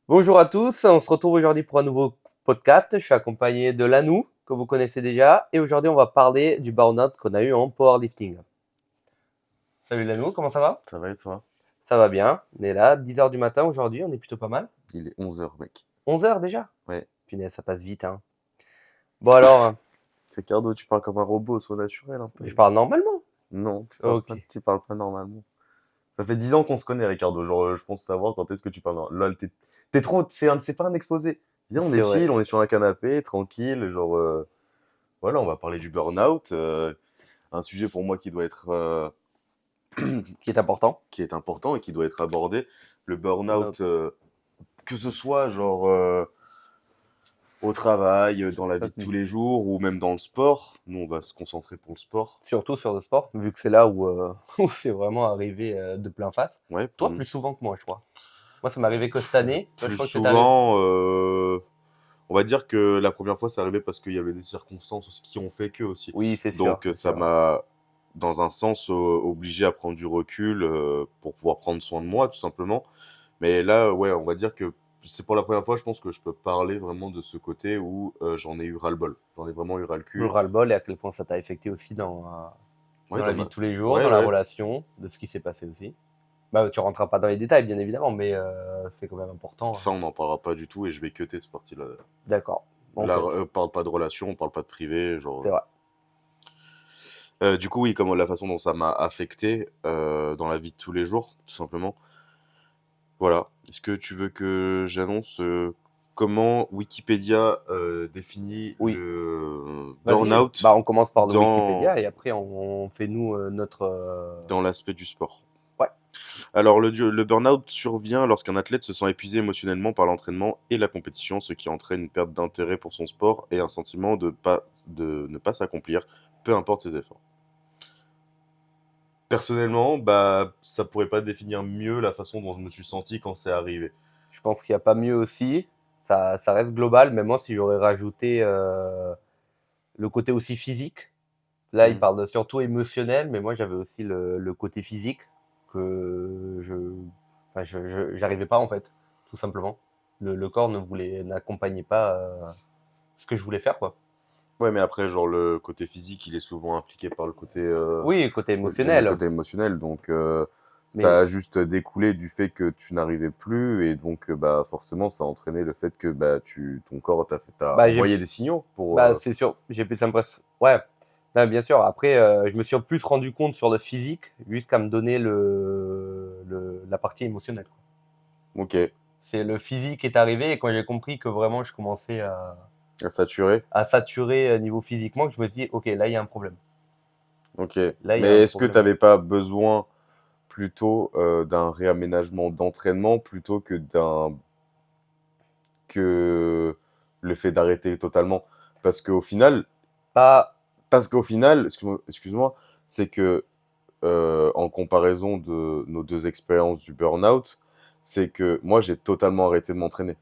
Bonjour à tous, on se retrouve aujourd'hui pour un nouveau podcast. Je suis accompagné de Lanou, que vous connaissez déjà, et aujourd'hui on va parler du burn-out qu'on a eu en powerlifting. Salut Lanou, comment ça va? Ça va et toi? Ça va bien, on est là, 10 h du matin aujourd'hui, on est plutôt pas mal. Il est 11 h, mec. 11 h déjà? Ouais. Punaise, ça passe vite, hein. Bon alors, C'est Cardo, tu parles comme un robot, sois naturel un peu. je parle normalement. Non, Ok, tu parles pas normalement. Ça fait 10 ans qu'on se connaît, Ricardo. Genre, je pense savoir quand est-ce que tu parles. Lol, t'es trop. C'est pas un exposé. Viens, on c'est est vrai. chill, on est sur un canapé, tranquille. Genre, voilà, on va parler du burn-out. Un sujet pour moi qui doit être. Qui est important. Qui est important et qui doit être abordé. Le Non. burn-out, que ce soit, genre. Au travail, dans la vie de tous les jours ou même dans le sport. Nous, on va se concentrer pour le sport. Surtout sur le sport, vu que c'est là où, où c'est vraiment arrivé de plein face. Ouais, pour Toi, nous. plus souvent que moi, je crois. Moi, ça m'est arrivé que cette année. Toi, je Plus crois que c'est arrivé. souvent, on va dire que la première fois, c'est arrivé parce qu'il y avait des circonstances qui ont fait que aussi. Oui, c'est sûr, Donc, c'est ça sûr. m'a, dans un sens, obligé à prendre du recul pour pouvoir prendre soin de moi, tout simplement. Mais là, ouais, on va dire que c'est pour la première fois, je pense que je peux parler vraiment de ce côté où j'en ai eu ras-le-bol. J'en ai vraiment eu ras le Le cul. ras-le-bol et à quel point ça t'a affecté aussi Ouais, dans la vie de tous les jours, Ouais, dans la ouais. relation, de ce qui s'est passé aussi. Bah, tu rentreras pas dans les détails, bien évidemment, mais c'est quand même important, hein. Ça, on n'en parlera pas du tout et je vais cutter ce parti-là. D'accord, on Là, cut, parle pas de relation, on parle pas de privé, c'est genre. vrai. Du coup, oui, comme la façon dont ça m'a affecté dans la vie de tous les jours, tout simplement. Voilà. Est-ce que tu veux que j'annonce comment Wikipédia définit Oui, le vas-y. Bah, burn-out on commence par le dans, Wikipédia et après on fait nous notre. dans l'aspect du sport? Ouais. Alors, le burn-out survient lorsqu'un athlète se sent épuisé émotionnellement par l'entraînement et la compétition, ce qui entraîne une perte d'intérêt pour son sport et un sentiment de ne pas s'accomplir, peu importe ses efforts. Personnellement, bah, ça pourrait pas définir mieux la façon dont je me suis senti quand c'est arrivé. Je pense qu'il n'y a pas mieux aussi. Ça reste global, mais moi, si j'aurais rajouté le côté aussi physique, là, il Mhm. parle surtout émotionnel, mais moi, j'avais aussi le côté physique que enfin, j'arrivais pas en fait, tout simplement. Le corps n'accompagnait pas ce que je voulais faire, quoi. Ouais, mais après, genre, le côté physique, il est souvent impliqué par Oui, côté le émotionnel, côté émotionnel. Donc, ça mais a juste découlé du fait que tu n'arrivais plus. Et donc, bah, forcément, ça a entraîné le fait que bah, ton corps t'a bah, envoyé des signaux pour. bah, c'est sûr, j'ai plus l'impression. Ouais, non, bien sûr. Après, je me suis plus rendu compte sur le physique jusqu'à me donner la partie émotionnelle, quoi. Ok, C'est le physique qui est arrivé et quand j'ai compris que vraiment je commençais à saturer. à saturer niveau physiquement, que je me suis dit, ok, là il y a un problème. Ok. Là il y a un Mais est-ce que tu problème. n'avais pas besoin plutôt d'un réaménagement d'entraînement plutôt que le fait d'arrêter totalement. Parce qu'au final, Pas. excuse-moi, c'est que en comparaison de nos deux expériences du burn-out, c'est que moi j'ai totalement arrêté de m'entraîner.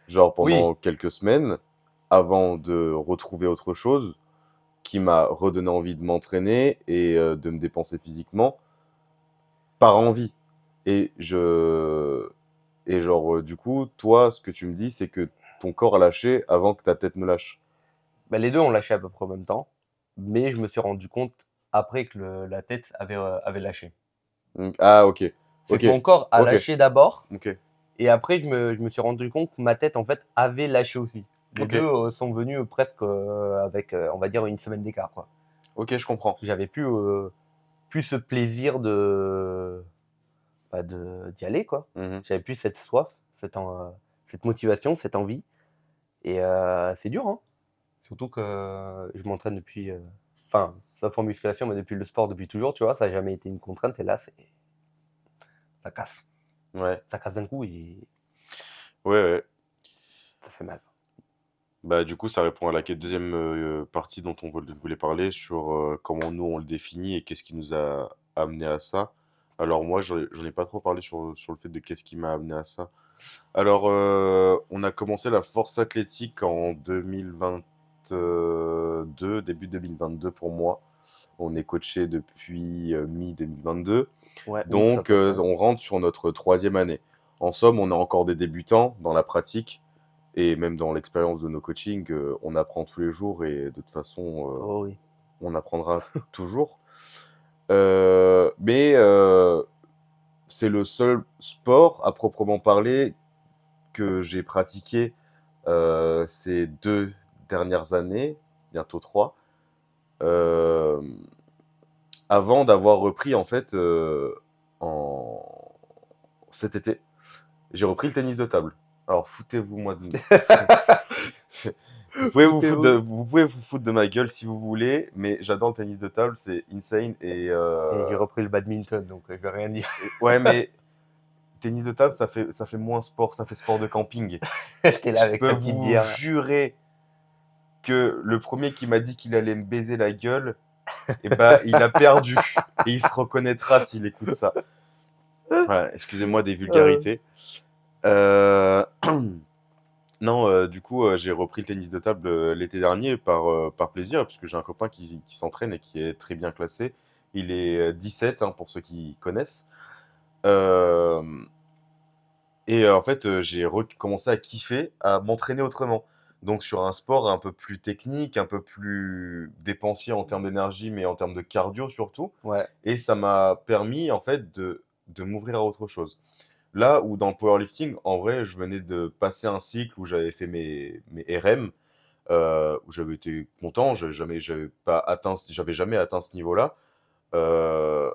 Genre Oui, pendant quelques semaines, avant de retrouver autre chose qui m'a redonné envie de m'entraîner et de me dépenser physiquement par envie. Et genre, du coup, toi, ce que tu me dis, c'est que ton corps a lâché avant que ta tête ne lâche. bah, les deux ont lâché à peu près en même temps, mais je me suis rendu compte après que la tête avait lâché. Ah, ok. C'est Ok. que mon corps a Ok. lâché d'abord, Ok. et après je me suis rendu compte que ma tête en fait avait lâché aussi. Les Ok. deux sont venus presque avec, on va dire, une semaine d'écart, quoi. Ok, je comprends. J'avais plus ce plaisir d'y aller, quoi. Mhm. J'avais plus cette soif, cette motivation, cette envie. Et c'est dur, hein. Surtout que je m'entraîne depuis, enfin, sauf en musculation, mais depuis le sport depuis toujours, tu vois, ça n'a jamais été une contrainte. Et là, ça casse. Ouais. Ça casse d'un coup et Ouais, ouais. ça fait mal. Bah, du coup, ça répond à la deuxième partie dont on voulait parler sur comment nous on le définit et qu'est-ce qui nous a amené à ça. Alors, moi, j'en ai pas trop parlé sur le fait de qu'est-ce qui m'a amené à ça. Alors, on a commencé la force athlétique en 2022, début 2022 pour moi. On est coaché depuis mi-2022. Ouais, août à Donc, peu près. on rentre sur notre troisième année. En somme, on est encore des débutants dans la pratique et même dans l'expérience de nos coachings, on apprend tous les jours et de toute façon, Oh oui. on apprendra toujours. Mais c'est le seul sport à proprement parler que j'ai pratiqué ces 2 dernières années, bientôt 3, hem, avant d'avoir repris en fait, en cet été, j'ai repris le tennis de table. Alors foutez-vous moi de Foutez-vous. vous pouvez vous foutre de ma gueule si vous voulez, mais j'adore le tennis de table, c'est insane Et j'ai repris le badminton, donc je vais rien dire. ouais, mais tennis de table, ça fait moins sport, ça fait sport de camping. T'es là Je avec peux ta petite vous bière. jurer que le premier qui m'a dit qu'il allait me baiser la gueule, et bah, il a perdu et il se reconnaîtra s'il écoute ça. Voilà, excusez-moi des Euh, vulgarités. Heu, non, du coup, j'ai repris le tennis de table, l'été dernier par plaisir, parce que j'ai un copain qui s'entraîne et qui est très bien classé. Il est, 17, hein, pour ceux qui connaissent. Hem Et en fait, j'ai recommencé à kiffer, à m'entraîner autrement. Donc sur un sport un peu plus technique, un peu plus dépensier en termes d'énergie, mais en termes de cardio surtout. ouais, Et ça m'a permis en fait de m'ouvrir à autre chose. Là où dans le powerlifting, en vrai, je venais de passer un cycle où j'avais fait mes RM, où j'avais été content, j'avais jamais atteint ce niveau-là. Heu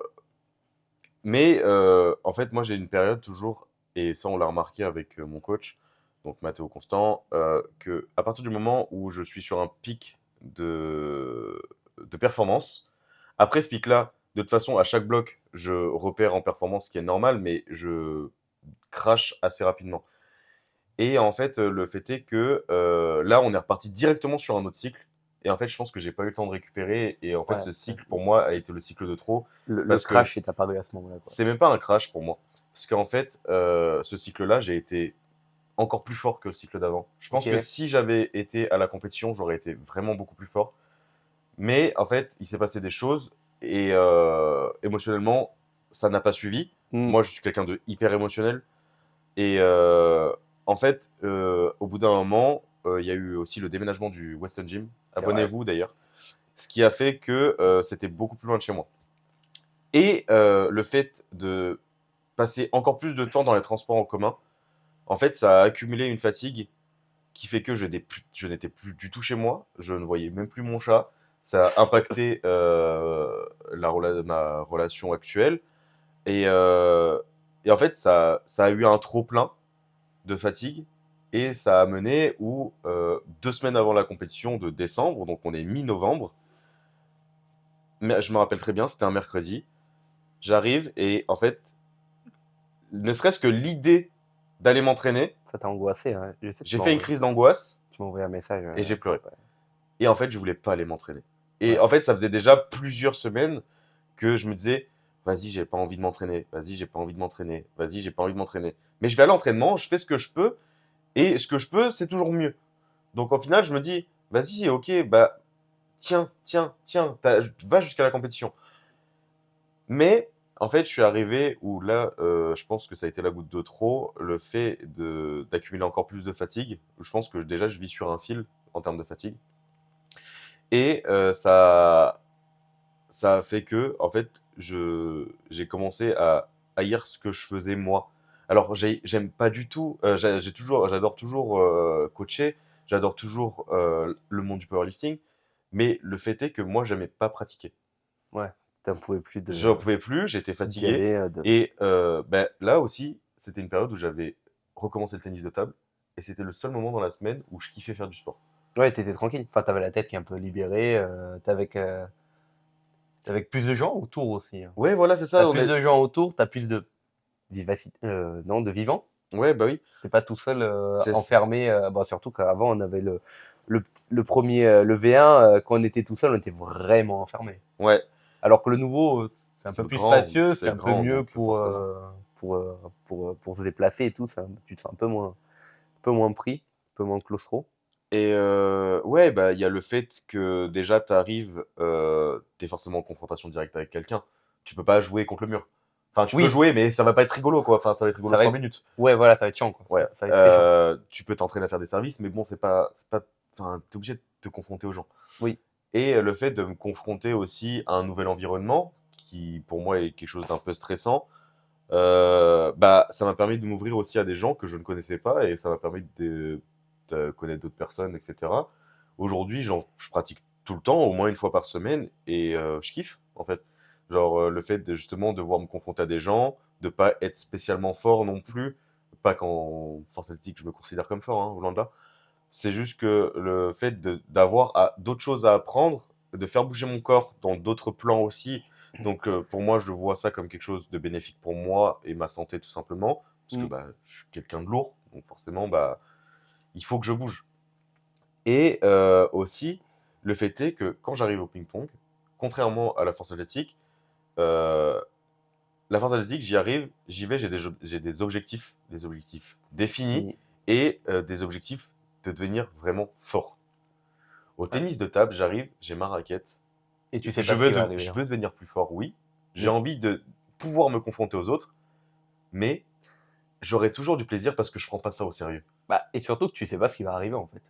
mais en fait, moi, j'ai une période toujours et ça, on l'a remarqué avec, mon coach, donc Mathéo Constant, qu'à partir du moment où je suis sur un pic de performance, après ce pic-là, de toute façon, à chaque bloc, je repère en performance, ce qui est normal, mais je crache assez rapidement. Et en fait, le fait est que, là, on est reparti directement sur un autre cycle et en fait, je pense que j'ai pas eu le temps de récupérer et en fait, ouais. ce cycle, pour moi, a été le cycle de trop Le parce que crash est apparu à ce moment-là, quoi. c'est même pas un crash pour moi. Parce qu'en fait, ce cycle-là, j'ai été encore plus fort que le cycle d'avant. Je pense que Ok. si j'avais été à la compétition, j'aurais été vraiment beaucoup plus fort. Mais en fait, il s'est passé des choses et émotionnellement, ça n'a pas suivi. Hmm, Moi, je suis quelqu'un de hyper émotionnel et en fait, au bout d'un moment, il y a eu aussi le déménagement du Weston Gym. c'est vrai. Abonnez-vous d'ailleurs. Ce qui a fait que c'était beaucoup plus loin de chez moi. Et le fait de passer encore plus de temps dans les transports en commun, en fait, ça a accumulé une fatigue qui fait que je n'étais plus du tout chez moi, je ne voyais même plus mon chat. Ça a impacté ma relation actuelle. Et, et en fait, ça a eu un trop-plein de fatigue. Et ça a mené où, 2 semaines avant la compétition de décembre, donc on est mi-novembre, mais je me rappelle très bien, c'était un mercredi, j'arrive et en fait, ne serait-ce que l'idée d'aller m'entraîner, Ça t'a angoissé, hein. Je sais que j'ai fait une tu crise d'angoisse m'as envoyé un message et j'ai pleuré. après. Et en fait, je voulais pas aller m'entraîner. Et Ouais. en fait, ça faisait déjà plusieurs semaines que je me disais, vas-y, j'ai pas envie de m'entraîner, vas-y, j'ai pas envie de m'entraîner, vas-y, j'ai pas envie de m'entraîner. Mais je vais à l'entraînement, je fais ce que je peux, et ce que je peux, c'est toujours mieux. Donc au final, je me dis, vas-y, ok, bah, tiens, tiens, tiens, va jusqu'à la compétition. Mais en fait, je suis arrivé où là, je pense que ça a été la goutte de trop, le fait d'accumuler encore plus de fatigue. Je pense que déjà, je vis sur un fil en termes de fatigue. Et ça a fait que, en fait, j'ai commencé à haïr ce que je faisais moi. Alors, j'aime pas du tout, j'adore toujours coacher, j'adore toujours le monde du powerlifting, mais le fait est que moi, j'aimais pas pratiquer. Ouais. T'en pouvais plus J'en pouvais plus, j'étais d'y fatigué aller. et ben, là aussi, c'était une période où j'avais recommencé le tennis de table et c'était le seul moment dans la semaine où je kiffais faire du sport. Ouais, t'étais tranquille. Enfin, t'avais la tête qui est un peu libérée. T'es avec plus de gens autour aussi, hein. Ouais, voilà, c'est T'as ça, plus de gens autour, t'as plus de vivacité, non, de vivants. ouais, bah oui, T'es pas tout seul c'est enfermé. Bon, surtout qu'avant, on avait le premier, le V1, quand on était tout seul, on était vraiment enfermé. ouais, Alors que le nouveau, c'est un peu plus spacieux, c'est c'est un peu grand, mieux donc forcément. pour se déplacer et tout. Ça, tu te sens un peu moins pris, un peu moins claustro. Et ouais, bah, il y a le fait que déjà tu arrives, tu forcément en confrontation directe avec quelqu'un. Tu peux pas jouer contre le mur. Enfin, tu peux Oui, jouer, mais ça va pas être rigolo, quoi. Enfin, ça va être rigolo ça va 3 être. minutes. Ouais, voilà, ça va être chiant, quoi. Ouais. Ça va être très chiant. Tu peux t'entraîner à faire des services, mais bon, c'est pas... Enfin, t'es obligé de te confronter aux gens. Oui. Et le fait de me confronter aussi à un nouvel environnement, qui pour moi est quelque chose d'un peu stressant, bah, ça m'a permis de m'ouvrir aussi à des gens que je ne connaissais pas et ça m'a permis de connaître d'autres personnes, etc. Aujourd'hui, je pratique tout le temps, au moins une fois par semaine, et je kiffe, en fait. Genre, le fait de justement devoir me confronter à des gens, de pas être spécialement fort non plus, pas qu'en force athlétique je me considère comme fort, hein, loin de là. C'est juste que le fait d'avoir d'autres choses à apprendre, de faire bouger mon corps dans d'autres plans aussi. Donc, pour moi, je vois ça comme quelque chose de bénéfique pour moi et ma santé, tout simplement. Parce que Mm. bah, je suis quelqu'un de lourd. Donc, forcément, bah, il faut que je bouge. Et aussi, le fait est que quand j'arrive au ping-pong, contrairement à la force athlétique, euh, la force athlétique, j'y arrive, j'y vais, j'ai des objectifs définis Fini. et des objectifs de devenir vraiment fort. Au Ouais. tennis de table, j'arrive, j'ai ma raquette. Et tu sais pas ce qui va arriver, Je hein. veux devenir plus fort, oui. J'ai Mm. envie de pouvoir me confronter aux autres, mais j'aurai toujours du plaisir parce que je prends pas ça au sérieux. Bah, et surtout que tu sais pas ce qui va arriver, en fait.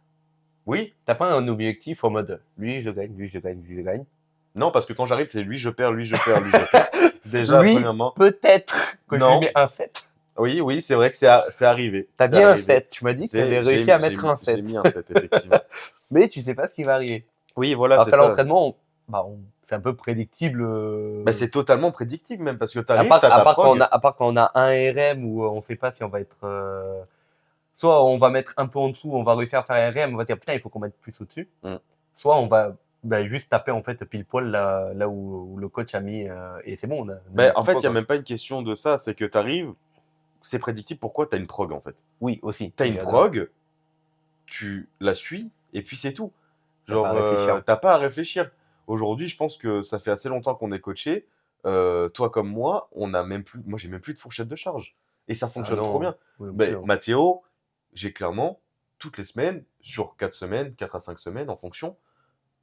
Oui, T'as pas un objectif en mode lui, je gagne, lui, je gagne, lui, je gagne. non, parce que quand j'arrive, c'est lui, je perds, lui, je perds, lui, je perds. Déjà, Lui, premièrement, peut-être que je lui non. mets un 7. Oui, oui, c'est vrai que c'est arrivé. T'as C'est mis un arrivé. 7. Tu m'as dit que tu avais réussi à mettre un J'ai 7. mis un 7, effectivement. Mais tu sais pas ce qui va arriver. Oui, voilà, Alors c'est qu'à ça. l'entraînement, c'est un peu prédictible. Bah, c'est totalement prédictible même, parce que À t'arrives, part, t'as à ta part quand on a, prog. à part quand on a un RM où on sait pas si on va être. Soit on va mettre un peu en dessous, on va réussir à faire un RM, on va dire putain, il faut qu'on mette plus au-dessus. Mm. Soit on va juste taper en fait pile poil là où le coach a mis. Et c'est bon, on a mis Ben, le en coup de fait, poing, il n'y a quoi. même pas une question de ça, c'est que tu arrives, c'est prédictible pourquoi tu as une prog en fait. Oui, aussi. Tu as Oui, une j'adore. prog, tu la suis, et puis c'est tout. T'as pas à Genre, réfléchir. t'as pas à réfléchir. Aujourd'hui, je pense que ça fait assez longtemps qu'on est coaché. Toi comme moi, on a même plus, moi j'ai même plus de fourchette de charge. Et ça Ah fonctionne trop non, bien. moi non plus, Mais hein. Mathéo, j'ai clairement, toutes les semaines, sur 4 semaines, 4 à 5 semaines en fonction,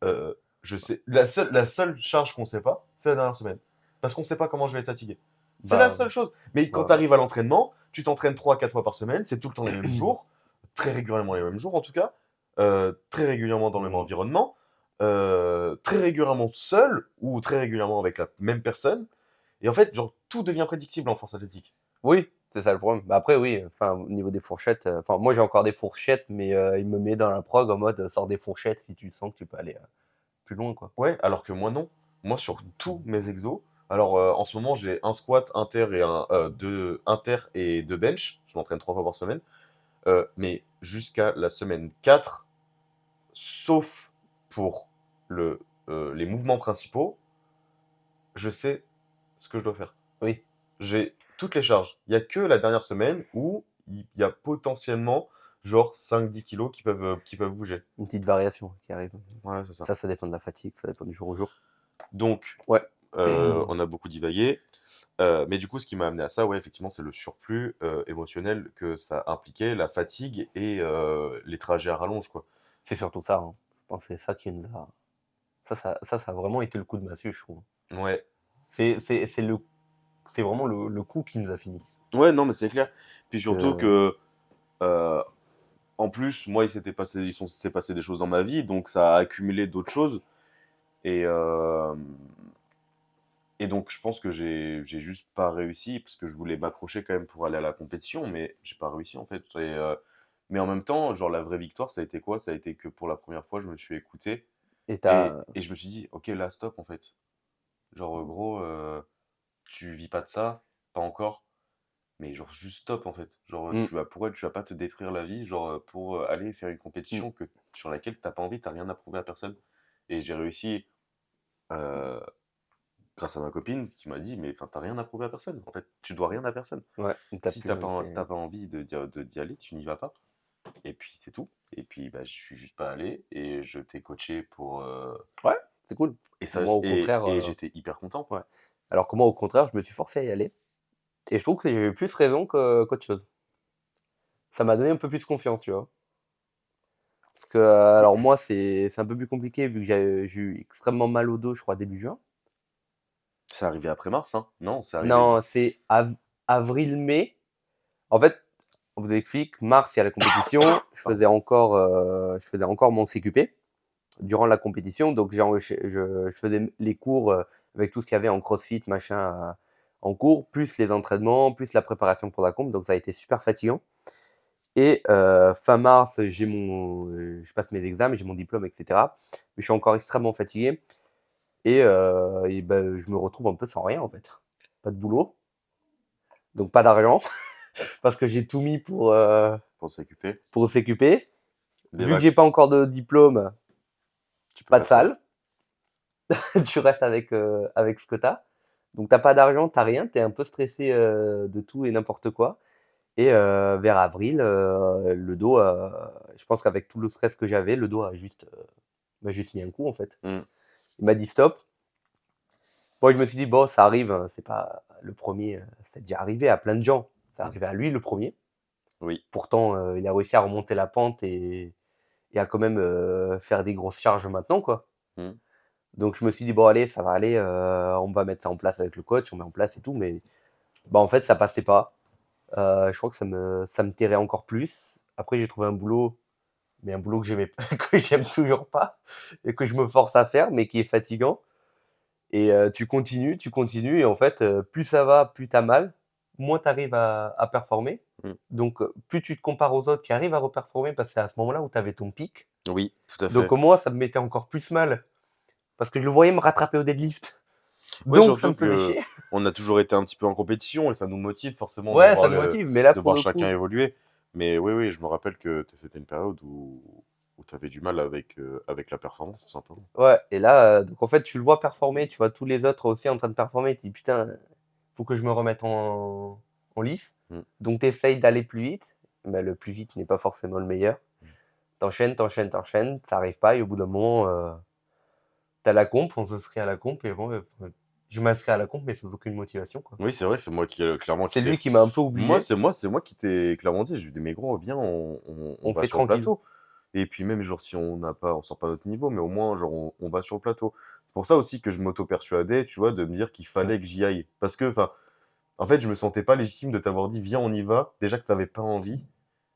je sais, la seule charge qu'on sait pas, c'est la dernière semaine. Parce qu'on sait pas comment je vais être fatigué. C'est la Bah, seule chose. Mais quand bah tu arrives à l'entraînement, tu t'entraînes 3 à 4 fois par semaine, c'est tout le temps les mêmes jours, très régulièrement les mêmes jours en tout cas, très régulièrement dans le même hmm. environnement, très régulièrement seul ou très régulièrement avec la même personne. Et en fait, genre, tout devient prédictible en force athlétique. Oui, c'est ça le problème. Bah après, oui, enfin, au niveau des fourchettes, enfin, moi j'ai encore des fourchettes, mais il me met dans la prog en mode sors des fourchettes si tu sens que tu peux aller plus loin, quoi. Ouais, alors que moi non. Moi sur tous mes exos, alors en ce moment j'ai un squat inter et deux inter et deux bench, je m'entraîne 3 fois par semaine. Mais jusqu'à la semaine 4, sauf pour les mouvements principaux, je sais ce que je dois faire. Oui, J'ai toutes les charges. Il n'y a que la dernière semaine où il y a potentiellement genre 5-10 kilos qui peuvent bouger. une petite variation qui arrive. Voilà, c'est ça. Ça dépend de la fatigue, ça dépend du jour au jour. Donc, Ouais. on a beaucoup divagué. Mais du coup, ce qui m'a amené à ça, ouais, effectivement, c'est le surplus émotionnel que ça impliquait, la fatigue et les trajets à rallonge, quoi. C'est surtout ça, hein. Je pense que c'est ça qui nous a. Ça a vraiment été le coup de massue, je trouve. Ouais. C'est vraiment le coup qui nous a fini. Ouais, non, mais c'est clair. Puis surtout Que, que, euh, en plus, moi, s'est passé des choses dans ma vie, donc ça a accumulé d'autres choses. Et, euh, et donc, je pense que j'ai juste pas réussi, parce que je voulais m'accrocher quand même pour aller à la compétition, mais j'ai pas réussi, en fait. Mais en même temps, genre, la vraie victoire, ça a été quoi? Ça a été que pour la première fois, je me suis écouté. et t'as. Et je me suis dit, ok, là, stop, en fait. Genre, gros, tu vis pas de ça, pas encore, mais genre, juste stop, en fait. Genre, Hmm, pourquoi tu vas pas te détruire la vie, genre, pour aller faire une hmm. compétition sur laquelle t'as pas envie, t'as rien à prouver à personne. Et j'ai réussi, euh, grâce à ma copine, qui m'a dit, mais enfin, t'as rien à prouver à personne, en fait. Tu dois rien à personne. Ouais, t'as pu. Si t'as pas envie d'y aller, tu n'y vas pas. Et puis, c'est tout. Et puis, bah, je suis juste pas allé, et je t'ai coaché pour... Ouais, c'est cool. Moi, au contraire. et j'étais hyper content. Ouais. Alors que moi, au contraire, je me suis forcé à y aller. Et je trouve que j'ai eu plus raison qu'autre chose. Ça m'a donné un peu plus confiance, tu vois. Parce que, alors moi, c'est un peu plus compliqué vu que j'ai eu extrêmement mal au dos, je crois, début juin. C'est arrivé après mars, hein? Non, c'est arrivé. Non, c'est avril-mai. En fait, on vous explique, mars, il y a la compétition. Je faisais encore mon CQP durant la compétition. Donc, je faisais les cours avec tout ce qu'il y avait en crossfit, machin, en cours, plus les entraînements, plus la préparation pour la comp. Donc, ça a été super fatigant. Et fin mars, je passe mes examens, j'ai mon diplôme, etc. Mais je suis encore extrêmement fatigué. Et ben, je me retrouve un peu sans rien, en fait. Pas de boulot, donc pas d'argent, parce que j'ai tout mis Pour s'occuper. pour CQP. Des Vu que vac- j'ai pas encore de diplôme, Tu peux pas de faire quoi? salle. Tu restes avec ce que t'as. Donc t'as pas d'argent, t'as rien, t'es un peu stressé de tout et n'importe quoi. Et vers avril, le dos, je pense qu'avec tout le stress que j'avais, le dos m'a juste mis un coup en fait. Mm. Il m'a dit stop. Bon, je me suis dit, bon, ça arrive, hein, c'est pas le premier, c'est déjà arrivé à plein de gens. C'est arrivé à lui le premier. Oui. Pourtant, il a réussi à remonter la pente et à quand même faire des grosses charges maintenant, quoi. Mm. Donc je me suis dit, bon, allez, ça va aller, on va mettre ça en place avec le coach, on met en place et tout. Mais bah, en fait, ça passait pas. Je crois que ça me terrait encore plus. Après, j'ai trouvé un boulot, mais un boulot que j'aimais pas, que j'aime toujours pas et que je me force à faire, mais qui est fatigant. Et tu continues et en fait, plus ça va, plus tu as mal, moins tu arrives à performer. Mm. Donc plus tu te compares aux autres qui arrivent à reperformer parce que c'est à ce moment-là où tu avais ton pic. Oui, tout à Donc fait. moi, ça me mettait encore plus mal parce que je le voyais me rattraper au deadlift. Ouais, Donc ça surtout me faisait que chier. on a toujours été un petit peu en compétition et ça nous motive forcément Ouais, ça me motive, mais là de pour voir le chacun coup, évoluer. Mais oui, oui, je me rappelle que c'était une période où tu avais du mal avec la performance, tout simplement. ouais. Et là, donc en fait, tu le vois performer, tu vois tous les autres aussi en train de performer, tu te dis putain, faut que je me remette en lice. Mm. Donc tu essayes d'aller plus vite, mais le plus vite n'est pas forcément le meilleur. T'enchaînes, ça arrive pas, et au bout d'un moment, t'as la comp, on s'inscrit à la comp, et bon, je m'inscris à la comp, mais sans aucune motivation, quoi. Oui, c'est vrai, c'est moi qui clairement qui C'est t'ai. lui qui m'a un peu Moi, oublié, c'est moi qui t'ai clairement dit. Je lui ai dit, mais gros, viens, on on va fait sur le tranquille. plateau. Et puis même, genre, si on sort pas notre niveau, mais au moins, genre, on va sur le plateau. C'est pour ça aussi que je m'auto-persuadais, tu vois, de me dire qu'il fallait que j'y aille. Parce que, enfin, en fait, je me sentais pas légitime de t'avoir dit, viens, on y va, déjà que t'avais pas envie,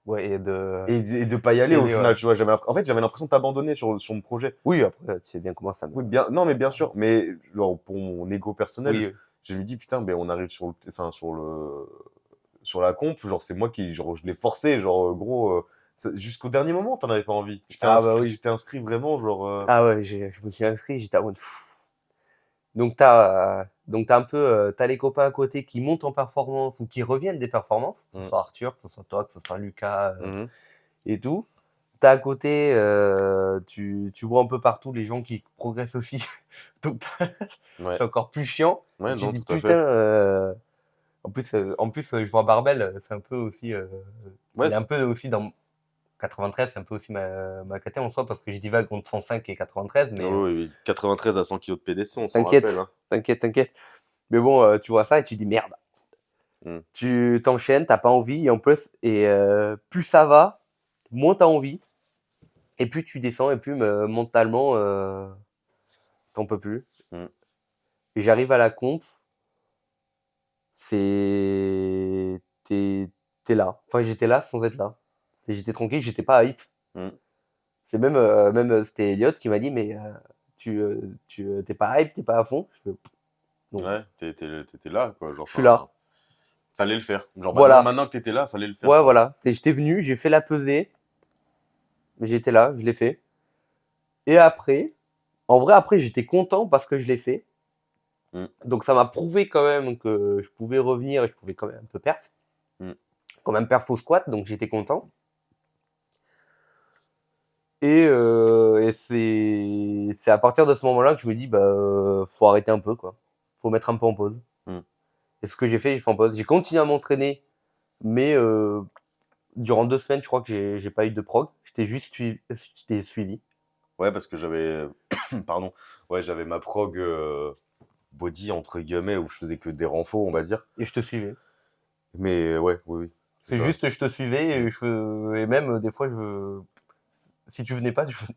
Ouais, et de pas y aller au ouais. final, tu vois. En fait, j'avais l'impression de t'abandonner sur mon projet. Oui, après, tu sais bien comment ça me. Oui, bien, non, mais bien sûr, mais genre, pour mon ego personnel, Oui, je me dis, putain, ben, on arrive sur la comp, genre, c'est moi qui, genre, je l'ai forcé, genre, gros, jusqu'au dernier moment, t'en avais pas envie. ah bah oui. Tu t'es inscrit vraiment, genre, Ah ouais, je me suis inscrit, j'étais en mode. Pff. Donc t'as un peu, t'as les copains à côté qui montent en performance ou qui reviennent des performances, que ce mm, soit Arthur, que ce soit toi, que ce soit Lucas mhm, et tout. T'as à côté, tu vois un peu partout les gens qui progressent aussi. Donc ouais, c'est encore plus chiant. Et ouais, tu te non, dis tout à putain, fait. en plus je vois Barbel, c'est un peu aussi, Ouais, il est un peu aussi dans 93, c'est un peu aussi ma caté en soi parce que je divague entre 105 et 93, oui, mais oui, oui. 93 à 100 kilos de PDC, on s'en rappelle, t'inquiète, hein. t'inquiète. Mais bon, tu vois ça et tu dis merde. Mm. Tu t'enchaînes, t'as pas envie, et en plus, et plus ça va, moins t'as envie, et plus tu descends, et plus mentalement, t'en peux plus. Mm. Et j'arrive à la conf, c'est. T'es là. Enfin, j'étais là sans être là. J'étais tranquille, j'étais pas hype. Mm. C'est même c'était Elliot qui m'a dit, mais t'es pas hype, t'es pas à fond. Je fais, non, Ouais, t'étais là, quoi, genre, je suis là. fallait le faire. Genre, Voilà. maintenant que t'étais là, fallait le faire, Ouais, quoi. voilà. J'étais venu, j'ai fait la pesée, j'étais là, je l'ai fait. Et après, en vrai, après, j'étais content parce que je l'ai fait. Mm. Donc, ça m'a prouvé quand même que je pouvais revenir et je pouvais quand même un peu perf. Mm. Quand même perf au squat, donc j'étais content. Et c'est à partir de ce moment-là que je me dis, bah, faut arrêter un peu, quoi. Faut mettre un peu en pause. Mm. Et ce que j'ai fait, j'ai fait en pause. J'ai continué à m'entraîner, mais durant 2 semaines, je crois que j'ai pas eu de prog. J'étais suivi. Ouais, parce que j'avais, pardon, ouais, j'avais ma prog body, entre guillemets, où je faisais que des renforts, on va dire. Et je te suivais. Mais ouais, oui, oui. C'est ça. juste, je te suivais Mm. et même des fois, si tu venais pas, tu venais.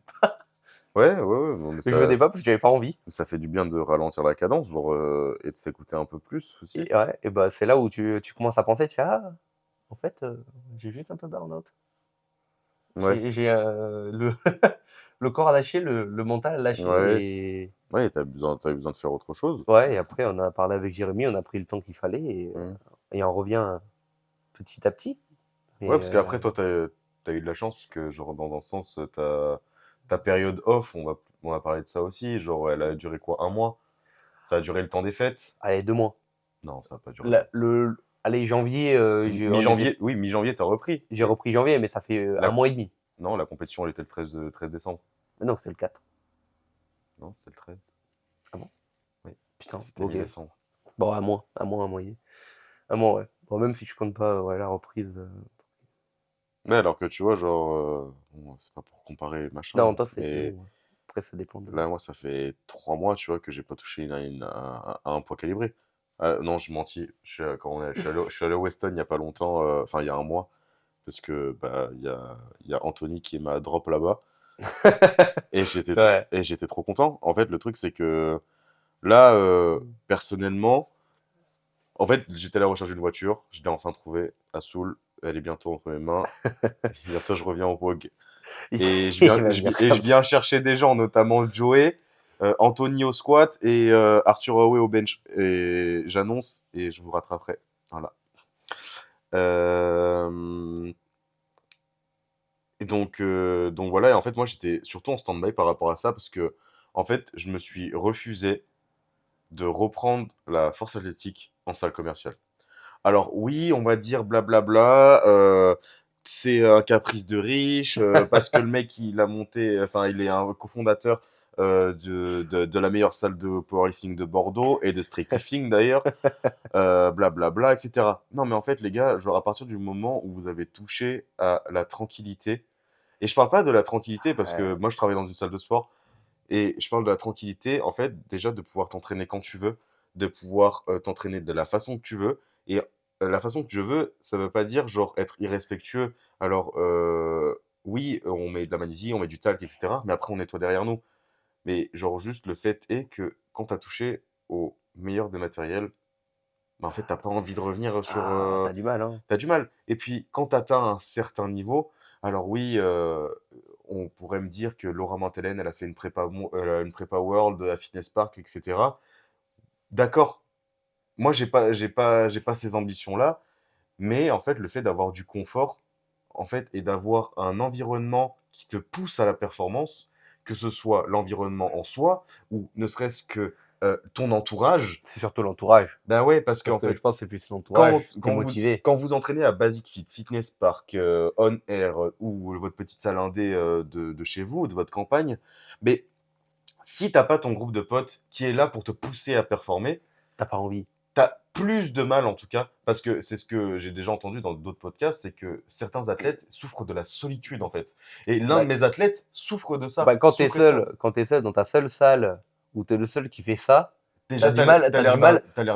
Ouais, non, mais Je venais pas parce que j'avais pas envie. ça fait du bien de ralentir la cadence, genre, et de s'écouter un peu plus aussi. Et ouais, et bah, c'est là où tu commences à penser, tu fais: «Ah, en fait, j'ai juste un peu burn-out». Ouais, Le le corps a lâché, le mental a lâché ouais, et ouais, t'avais besoin de faire autre chose. ouais et après on a parlé avec Jérémy, on a pris le temps qu'il fallait Mmh. et on revient petit à petit. Ouais, Mais parce qu'après, toi, t'as eu de la chance, parce que, genre, dans un sens, ta période off, on va parler de ça aussi, genre, elle a duré quoi, un mois? Ça a duré le temps des fêtes? allez 2 mois. Non, ça a pas duré. La le Allez janvier, on était Mi-janvier, oui, mi-janvier, t'as repris. j'ai repris janvier, mais ça fait, 1 La, mois et demi. non, la compétition, elle était le 13 décembre. Mais non, c'était le 4. Non, c'était le 13. Ah bon? Oui, Putain, c'était OK. mi-décembre. Bon, un mois et demi. 1 mois, ouais. Bon, même si je compte pas, ouais, la reprise, Mais alors que tu vois, genre, bon, c'est pas pour comparer machin, non, hein, toi, c'est plus mais long, ouais. Après, ça dépend de là, moi, ça fait 3 mois, tu vois, que j'ai pas touché à un poids calibré. Non, je mentis. Je suis allé au Weston il y a pas longtemps, enfin, il y a un mois, parce que bah, il y a Anthony qui est ma drop là-bas, et C'est vrai. j'étais trop content. En fait, le truc, c'est que là, personnellement, en fait, j'étais allé rechercher une voiture, je l'ai enfin trouvée à Soul, elle est bientôt entre mes mains, et bientôt je reviens au WOG. Et Il va venir je comme ça. viens chercher des gens, notamment Joey, Anthony au squat et Arthur Howe au bench. Et j'annonce et je vous rattraperai. Voilà. Euh, donc voilà, et en fait, moi j'étais surtout en stand-by par rapport à ça parce que, en fait, je me suis refusé de reprendre la force athlétique en salle commerciale. Alors oui, on va dire blablabla, c'est un caprice de riche, parce que le mec il a monté, enfin il est un cofondateur de la meilleure salle de powerlifting de Bordeaux et de streetlifting d'ailleurs, blablabla, etc. Non mais en fait les gars, genre à partir du moment où vous avez touché à la tranquillité, et je parle pas de la tranquillité parce que Ouais, moi je travaille dans une salle de sport, et je parle de la tranquillité, en fait, déjà de pouvoir t'entraîner quand tu veux, de pouvoir t'entraîner de la façon que tu veux. Et la façon que je veux, ça veut pas dire genre être irrespectueux. Alors, oui, on met de la magnésie, on met du talc, etc. Mais après, on nettoie derrière nous. Mais genre, juste le fait est que quand tu as touché au meilleur des matériels, bah, en fait, t'as pas envie de revenir sur. tu du mal, hein. T'as du mal. Et puis, quand tu atteins un certain niveau, alors oui, on pourrait me dire que Laura Mantelène, elle a fait une prépa World à Fitness Park, etc. D'accord. Moi, j'ai pas ces ambitions-là. Mais en fait, le fait d'avoir du confort, en fait, et d'avoir un environnement qui te pousse à la performance, que ce soit l'environnement en soi, ou ne serait-ce que ton entourage, C'est surtout l'entourage. bah ouais, parce Parce qu'en que fait, je pense que c'est plus l'entourage. Tu motivé. quand vous entraînez à Basic Fit, Fitness Park, On Air, ou votre petite salle indé de chez vous, de votre campagne, mais si t'as pas ton groupe de potes qui est là pour te pousser à performer, T'as pas envie. t'as plus de mal en tout cas, parce que c'est ce que j'ai déjà entendu dans d'autres podcasts, c'est que certains athlètes souffrent de la solitude en fait. Et l'un de Bah mes athlètes souffre de ça, bah, souffrait de ça. quand tu seul dans ta seule salle où tu es le seul qui fait ça, Déjà, t'as l'air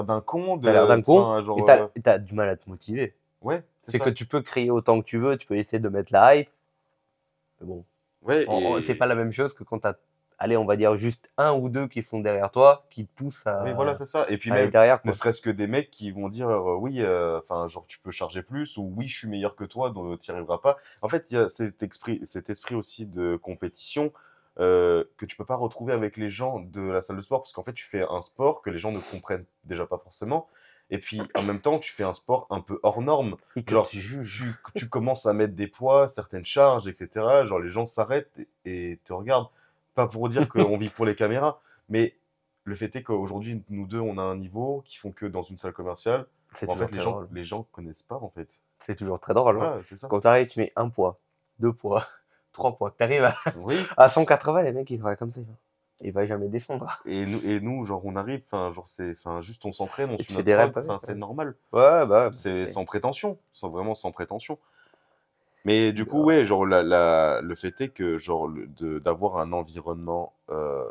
d'un con, tu as l'air d'un con enfin, et genre, tu as du mal à te motiver. ouais, c'est C'est que ça. tu peux crier autant que tu veux, tu peux essayer de mettre la hype, mais bon, Ouais, c'est pas et la même chose que quand tu as, allez, on va dire juste un ou deux qui sont derrière toi, qui te poussent oui, voilà, c'est ça. Et puis à aller même, derrière, ne quoi. serait-ce que des mecs qui vont dire, oui, enfin, genre, tu peux charger plus, ou oui, je suis meilleur que toi, donc tu n'y arriveras pas. En fait, il y a cet esprit aussi de compétition que tu peux pas retrouver avec les gens de la salle de sport, parce qu'en fait, tu fais un sport que les gens ne comprennent déjà pas forcément. Et puis, en même temps, tu fais un sport un peu hors norme. Et que Genre, tu juges. tu commences à mettre des poids, certaines charges, etc. Genre, les gens s'arrêtent et te regardent. Pas pour dire qu'on vit pour les caméras, mais le fait est qu'aujourd'hui, nous deux, on a un niveau qui font que dans une salle commerciale, C'est bah, en toujours fait, très drôle. les gens connaissent pas, en fait. C'est toujours très drôle, hein. Voilà, c'est ça. Quand tu arrives, tu mets un poids, deux poids, trois poids. Tu arrives Oui, à 180, les mecs, ils travaillent comme ça. Il va jamais descendre. et nous, genre, on arrive, enfin, genre, enfin, juste on s'entraîne, on Et tu suit fais notre des prog, reps avec. enfin, c'est Ouais, normal. ouais, bah C'est ouais. sans prétention, vraiment sans prétention. Mais du coup, Euh, ouais, genre, le fait est que, genre, d'avoir un environnement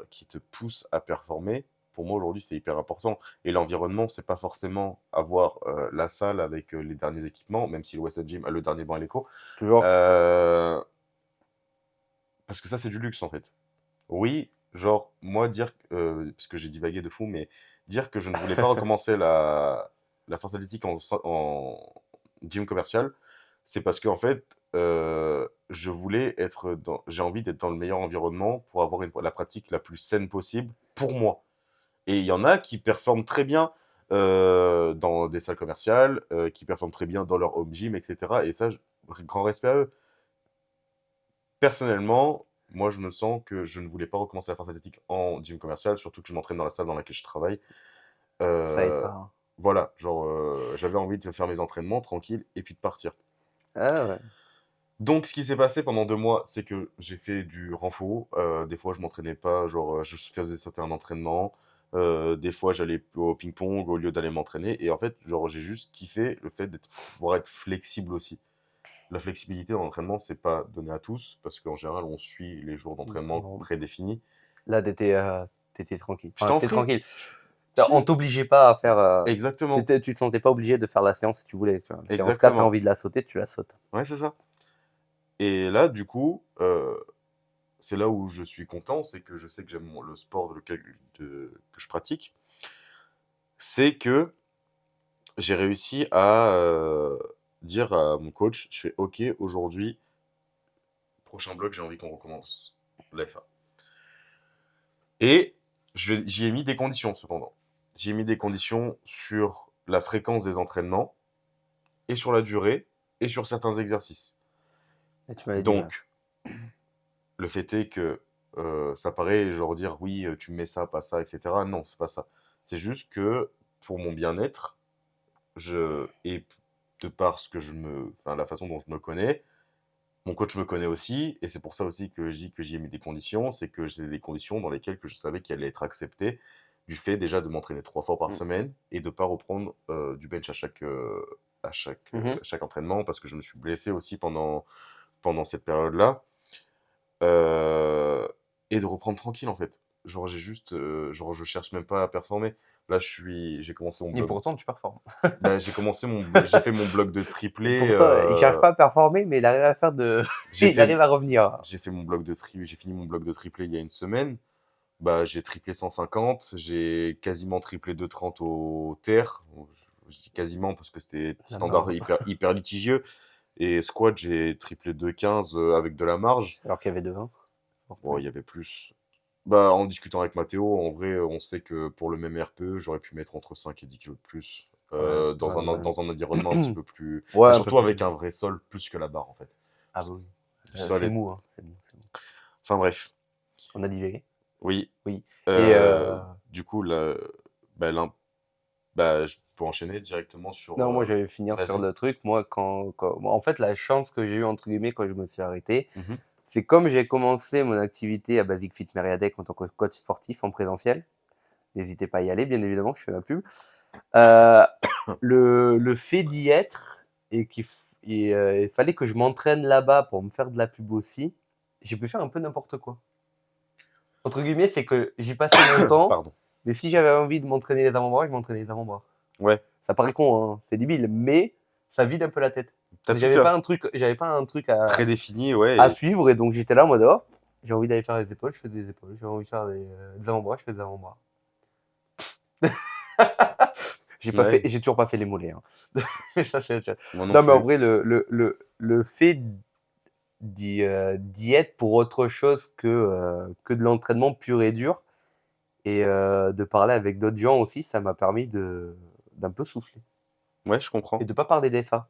qui te pousse à performer, pour moi, aujourd'hui, c'est hyper important. Et l'environnement, c'est pas forcément avoir la salle avec les derniers équipements, même si le Western Gym a le dernier banc à l'écho. Toujours. Euh, Parce que ça, c'est du luxe, en fait. Oui, genre, moi, parce que j'ai divagué de fou, mais dire que je ne voulais pas recommencer la force athlétique en gym commercial, c'est parce qu'en fait, je voulais j'ai envie d'être dans le meilleur environnement pour avoir la pratique la plus saine possible pour moi. Et il y en a qui performent très bien dans des salles commerciales, qui performent très bien dans leur home gym, etc. Et ça, grand respect à eux. Personnellement, moi, je me sens que je ne voulais pas recommencer la force athlétique en gym commercial, surtout que je m'entraîne dans la salle dans laquelle je travaille. Ça aide Euh, pas, hein. voilà, genre, j'avais envie de faire mes entraînements tranquille et puis de partir. Ah ouais. Donc, ce qui s'est passé pendant 2 mois, c'est que j'ai fait du renfo. Des fois, je m'entraînais pas, genre, je faisais sauter un entraînement. Des fois, j'allais au ping-pong au lieu d'aller m'entraîner. Et en fait, genre, j'ai juste kiffé le fait d'être pouvoir être flexible aussi. La flexibilité dans l'entraînement, c'est pas donné à tous, parce qu'en général, on suit les jours d'entraînement Non. prédéfinis. Là, t'étais tranquille. J'étais Enfin, en t'es free. tranquille. On Si, t'obligeait pas à faire. exactement. Tu te sentais pas obligé de faire la séance si tu voulais. Tu vois. Séance 4, t'as Exactement. envie de la sauter, tu la sautes. Ouais, c'est ça. Et là, du coup, c'est là où je suis content, c'est que je sais que j'aime le sport que je pratique. C'est que j'ai réussi à dire à mon coach, je fais OK, aujourd'hui, prochain bloc, j'ai envie qu'on recommence l'FA. Et j'y ai mis des conditions, cependant. J'y ai mis des conditions sur la fréquence des entraînements, et sur la durée, et sur certains exercices. Et tu m'avais dit, ouais. Donc, le fait est que ça paraît genre dire oui, tu mets ça, pas ça, etc. Non, c'est pas ça. C'est juste que pour mon bien-être, et de par enfin, la façon dont je me connais, mon coach me connaît aussi, et c'est pour ça aussi que je dis que j'y ai mis des conditions, c'est que j'ai des conditions dans lesquelles que je savais qu'elles allaient être acceptées, du fait déjà de m'entraîner 3 fois par Mm. semaine et de ne pas reprendre du bench Mhm. à chaque entraînement, parce que je me suis blessé aussi pendant cette période-là, euh, et de reprendre tranquille en fait. Genre genre je cherche même pas à performer. Là j'ai commencé mon Et blog. pourtant, tu performes. Bah, j'ai fait mon blog de Et triplé. pourtant, il cherche pas à performer, mais il arrive à faire de. J'ai Il fait arrive à revenir. J'ai fini mon bloc de triplé il y a une semaine. Bah, j'ai triplé 150, j'ai quasiment triplé 230 au terre. Bon, je dis quasiment parce que c'était La standard marge. hyper litigieux. Et squat, j'ai triplé 215 avec de la marge. Alors qu'il y avait 2-1. Voire Bon, plus. il y avait plus. Bah, en discutant avec Mathéo, en vrai, on sait que pour le même RPE, j'aurais pu mettre entre 5 et 10 kilos de plus. Ouais, ouais, ouais. Dans un environnement un petit peu plus. Ouais, Bah, un peu surtout plus. avec un vrai sol plus que la barre, en fait. Ah bah oui. Du sol C'est est. mou, hein. C'est mou, c'est mou. Enfin, bref. On a divagué. Oui. Oui. Et Du coup, bah, je peux enchaîner directement sur. non, moi, je vais finir sur Vas-y. le truc. Moi, moi, en fait, la chance que j'ai eue, entre guillemets, quand je me suis arrêté, Mhm. c'est comme j'ai commencé mon activité à Basic Fit Mériadec en tant que coach sportif en présentiel. N'hésitez pas à y aller, bien évidemment, je fais ma pub. Euh, le fait d'y être et il fallait que je m'entraîne là-bas pour me faire de la pub aussi, j'ai pu faire un peu n'importe quoi. Entre guillemets, c'est que j'y passais mon temps, Pardon. mais si j'avais envie de m'entraîner les avant-bras, je m'entraînais les avant-bras. Ouais. Ça paraît con, hein, c'est débile, mais ça vide un peu la tête. T'as Parce que pu faire j'avais pas un truc prédéfini, à ouais. suivre, et donc j'étais là en mode, oh, j'ai envie d'aller faire les épaules, je fais des épaules, j'ai envie de faire des avant-bras, je fais des avant-bras. Ouais, J'ai toujours pas fait les mollets, hein. Mais ça, c'est autre chose. moi non Non, mais en plus. vrai, le fait d'y être pour autre chose que de l'entraînement pur et dur, et de parler avec d'autres gens aussi, ça m'a permis d'un peu souffler. Ouais, je Et comprends. de pas parler d'FA.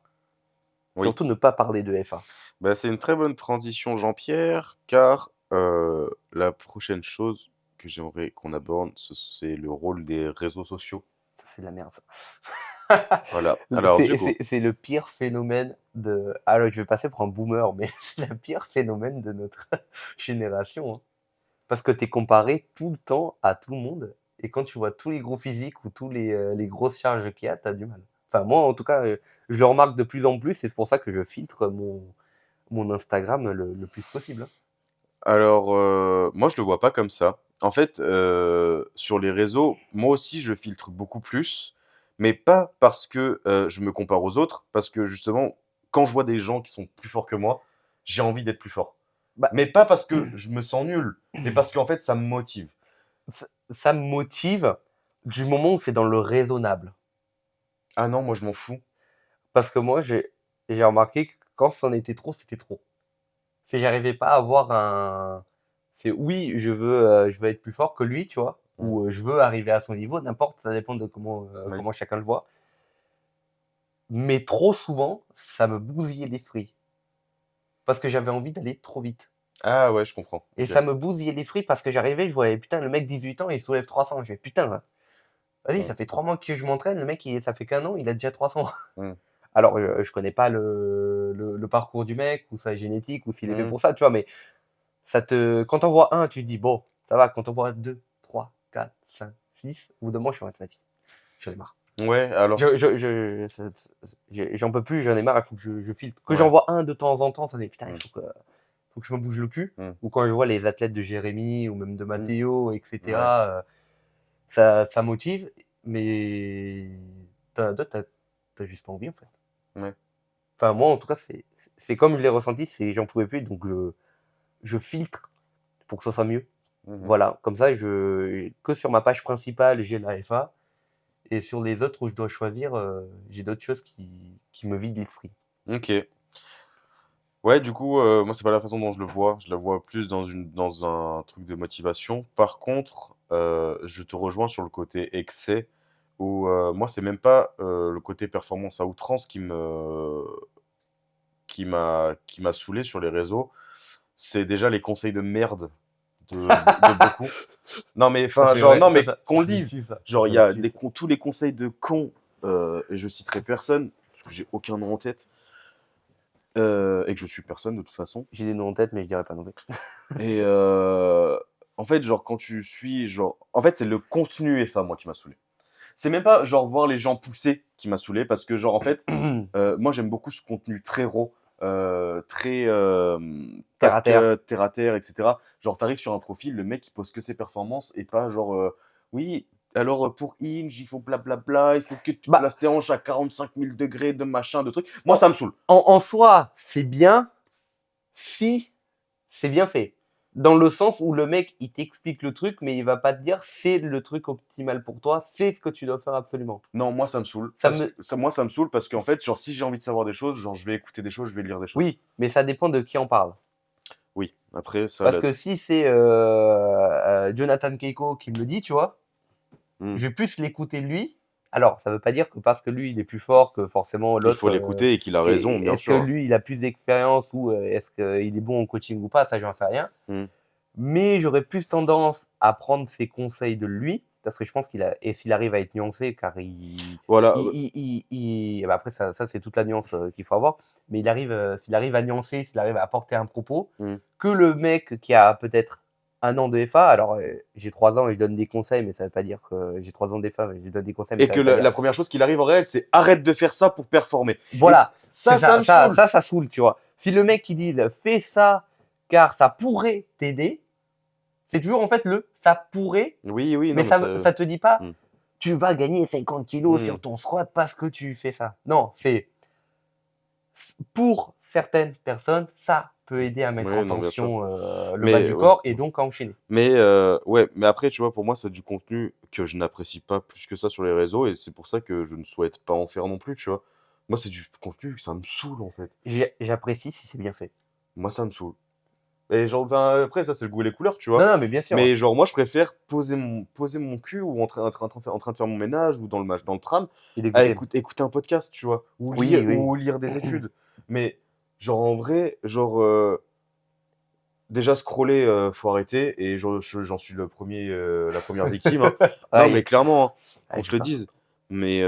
Oui. Surtout ne pas parler de FA. Bah, c'est une très bonne transition, Jean-Pierre, car la prochaine chose que j'aimerais qu'on aborde, c'est le rôle des réseaux sociaux. Ça, c'est de la merde, ça. Voilà. Alors, du coup, C'est le pire phénomène de. Alors, je vais passer pour un boomer, mais c'est le pire phénomène de notre génération, hein. Parce que tu es comparé tout le temps à tout le monde. Et quand tu vois tous les gros physiques ou tous les grosses charges qu'il y a, tu as du mal. Enfin, moi, en tout cas, je le remarque de plus en plus. Et c'est pour ça que je filtre mon Instagram le plus possible, hein. alors, moi, je le vois pas comme ça. En fait, sur les réseaux, moi aussi, je filtre beaucoup plus, mais pas parce que je me compare aux autres, parce que justement, quand je vois des gens qui sont plus forts que moi, j'ai envie d'être plus fort. Bah, Mais pas parce que je me sens nul, mais parce qu'en fait, ça me motive. ça me motive du moment où c'est dans le raisonnable. Ah non, moi, je m'en fous. Parce que moi, j'ai remarqué que quand c'en était trop, c'était trop. C'est j'arrivais pas à avoir un. C'est oui, je veux être plus fort que lui, tu vois, Mm. ou je veux arriver à son niveau, n'importe, ça dépend de Oui. comment chacun le voit. Mais trop souvent, ça me bousillait l'esprit. Parce que j'avais envie d'aller trop vite. Ah ouais, je comprends. Et Ok. ça me bousillait l'esprit parce que j'arrivais, je voyais, putain, le mec 18 ans, il soulève 300. Je fais, putain, vas-y, Mm. ça fait 3 mois que je m'entraîne, le mec, ça fait qu'un an, il a déjà 300. Mm. Alors, je connais pas le parcours du mec, ou sa génétique, ou s'il est fait Mm. pour ça, tu vois, mais quand on voit un, tu te dis, bon, ça va. Quand on voit 2, 3, 4, 5, 6, au bout d'un moment, je suis en mode, vas-y, j'en ai marre. Ouais, alors. J'en peux plus, j'en ai marre, il faut que je filtre. Que Ouais. j'en vois un de temps en temps, ça me dit, putain, Mm. il faut que je me bouge le cul. Mm. Ou quand je vois les athlètes de Jérémy, ou même de Matteo, Ouais. etc., ça motive, mais t'as juste pas envie, en fait. Ouais. Enfin, moi, en tout cas, c'est comme je l'ai ressenti, j'en pouvais plus, donc je filtre pour que ça soit mieux. Mhm. Voilà, comme ça, que sur ma page principale, j'ai la FA, et sur les autres où je dois choisir, j'ai d'autres choses qui me vident l'esprit. Ok. Ouais, du coup, moi, c'est pas la façon dont je le vois. Je la vois plus dans un truc de motivation. Par contre, je te rejoins sur le côté excès, où moi, c'est même pas le côté performance à outrance qui m'a saoulé sur les réseaux. C'est déjà les conseils de merde de beaucoup. Non, mais Ça, enfin, c'est genre, vrai, non, mais qu'on le ça me dise. tue, ça. Genre, Ça il y me a tue, ça. tous les conseils de cons, et je citerai personne, parce que j'ai aucun nom en tête, et que je suis personne de toute façon. J'ai des noms en tête, mais je dirais pas non plus. Et en fait, genre, quand tu suis, genre, en fait, c'est le contenu FA, moi, qui m'a saoulé. C'est même pas, genre, voir les gens pousser qui m'a saoulé, parce que, genre, en fait, moi, j'aime beaucoup ce contenu très raw, très Terre à terre. terre à terre, etc. Genre, t'arrives sur un profil, le mec, il pose que ses performances et pas genre, oui, alors pour Inge, il faut blablabla, il faut que tu Bah, places tes hanches à 45 000 degrés de machin, de trucs. Moi, en, ça me saoule. en soi, c'est bien si c'est bien fait. Dans le sens où le mec, il t'explique le truc, mais il va pas te dire c'est le truc optimal pour toi, c'est ce que tu dois faire absolument. Non, moi, ça me saoule. Ça me... Moi, ça me saoule parce qu'en fait, genre, si j'ai envie de savoir des choses, genre, je vais écouter des choses, je vais lire des choses. Oui, mais ça dépend de qui en parle. Oui, après, ça, Parce que si c'est Jonathan Keiko qui me le dit, tu vois, Hmm. je vais plus l'écouter lui. Alors, ça veut pas dire que parce que lui, il est plus fort que forcément Il l'autre. faut l'écouter et qu'il a raison, bien Est-ce que sûr. lui, il a plus d'expérience ou est-ce qu'il est bon en coaching ou pas, ça, j'en sais rien. Hmm. Mais j'aurais plus tendance à prendre ses conseils de lui, parce que je pense et s'il arrive à être nuancé, car Voilà. bah après, ça c'est toute la nuance qu'il faut avoir, mais s'il arrive à nuancer, s'il arrive à apporter un propos, Hmm. que le mec qui a peut-être un an de FA, alors j'ai 3 ans et je donne des conseils, mais ça veut pas dire que j'ai 3 ans de FA, mais je donne des conseils, mais Et ça que veut pas dire. la première chose qu'il arrive en réel, c'est arrête de faire ça pour performer. Voilà, Et ça, c'est ça me saoule. ça saoule, tu vois. Si le mec qui dit fais ça car ça pourrait t'aider, c'est toujours en fait ça pourrait, Oui, oui, non, mais mais ça te dit pas Hmm. tu vas gagner 50 kilos Hmm. sur ton squat parce que tu fais ça. Non, c'est pour certaines personnes, ça peut aider à mettre Ouais, en non, bien sûr. tension le bas Mais du ouais. corps et donc à enchaîner. Mais ouais, mais après, tu vois, pour moi, c'est du contenu que je n'apprécie pas plus que ça sur les réseaux et c'est pour ça que je ne souhaite pas en faire non plus, tu vois. Moi, c'est du contenu, ça me saoule en fait. J'apprécie si c'est bien fait. Moi, ça me saoule. Et genre, ben, après, ça, c'est le goût et les couleurs, tu vois. Non, non, mais bien sûr. Mais genre, moi, je préfère poser mon cul ou en train de faire mon ménage ou dans le tram Et à d'écouter. écouter un podcast, tu vois. Oui, oui. Ou lire des études. Mais genre, en vrai, genre, déjà, scroller, faut arrêter. Et j'en suis la première victime, hein. Non, Ouais, mais clairement, hein, qu'on ouais, se j'ai le pas. dise. Mais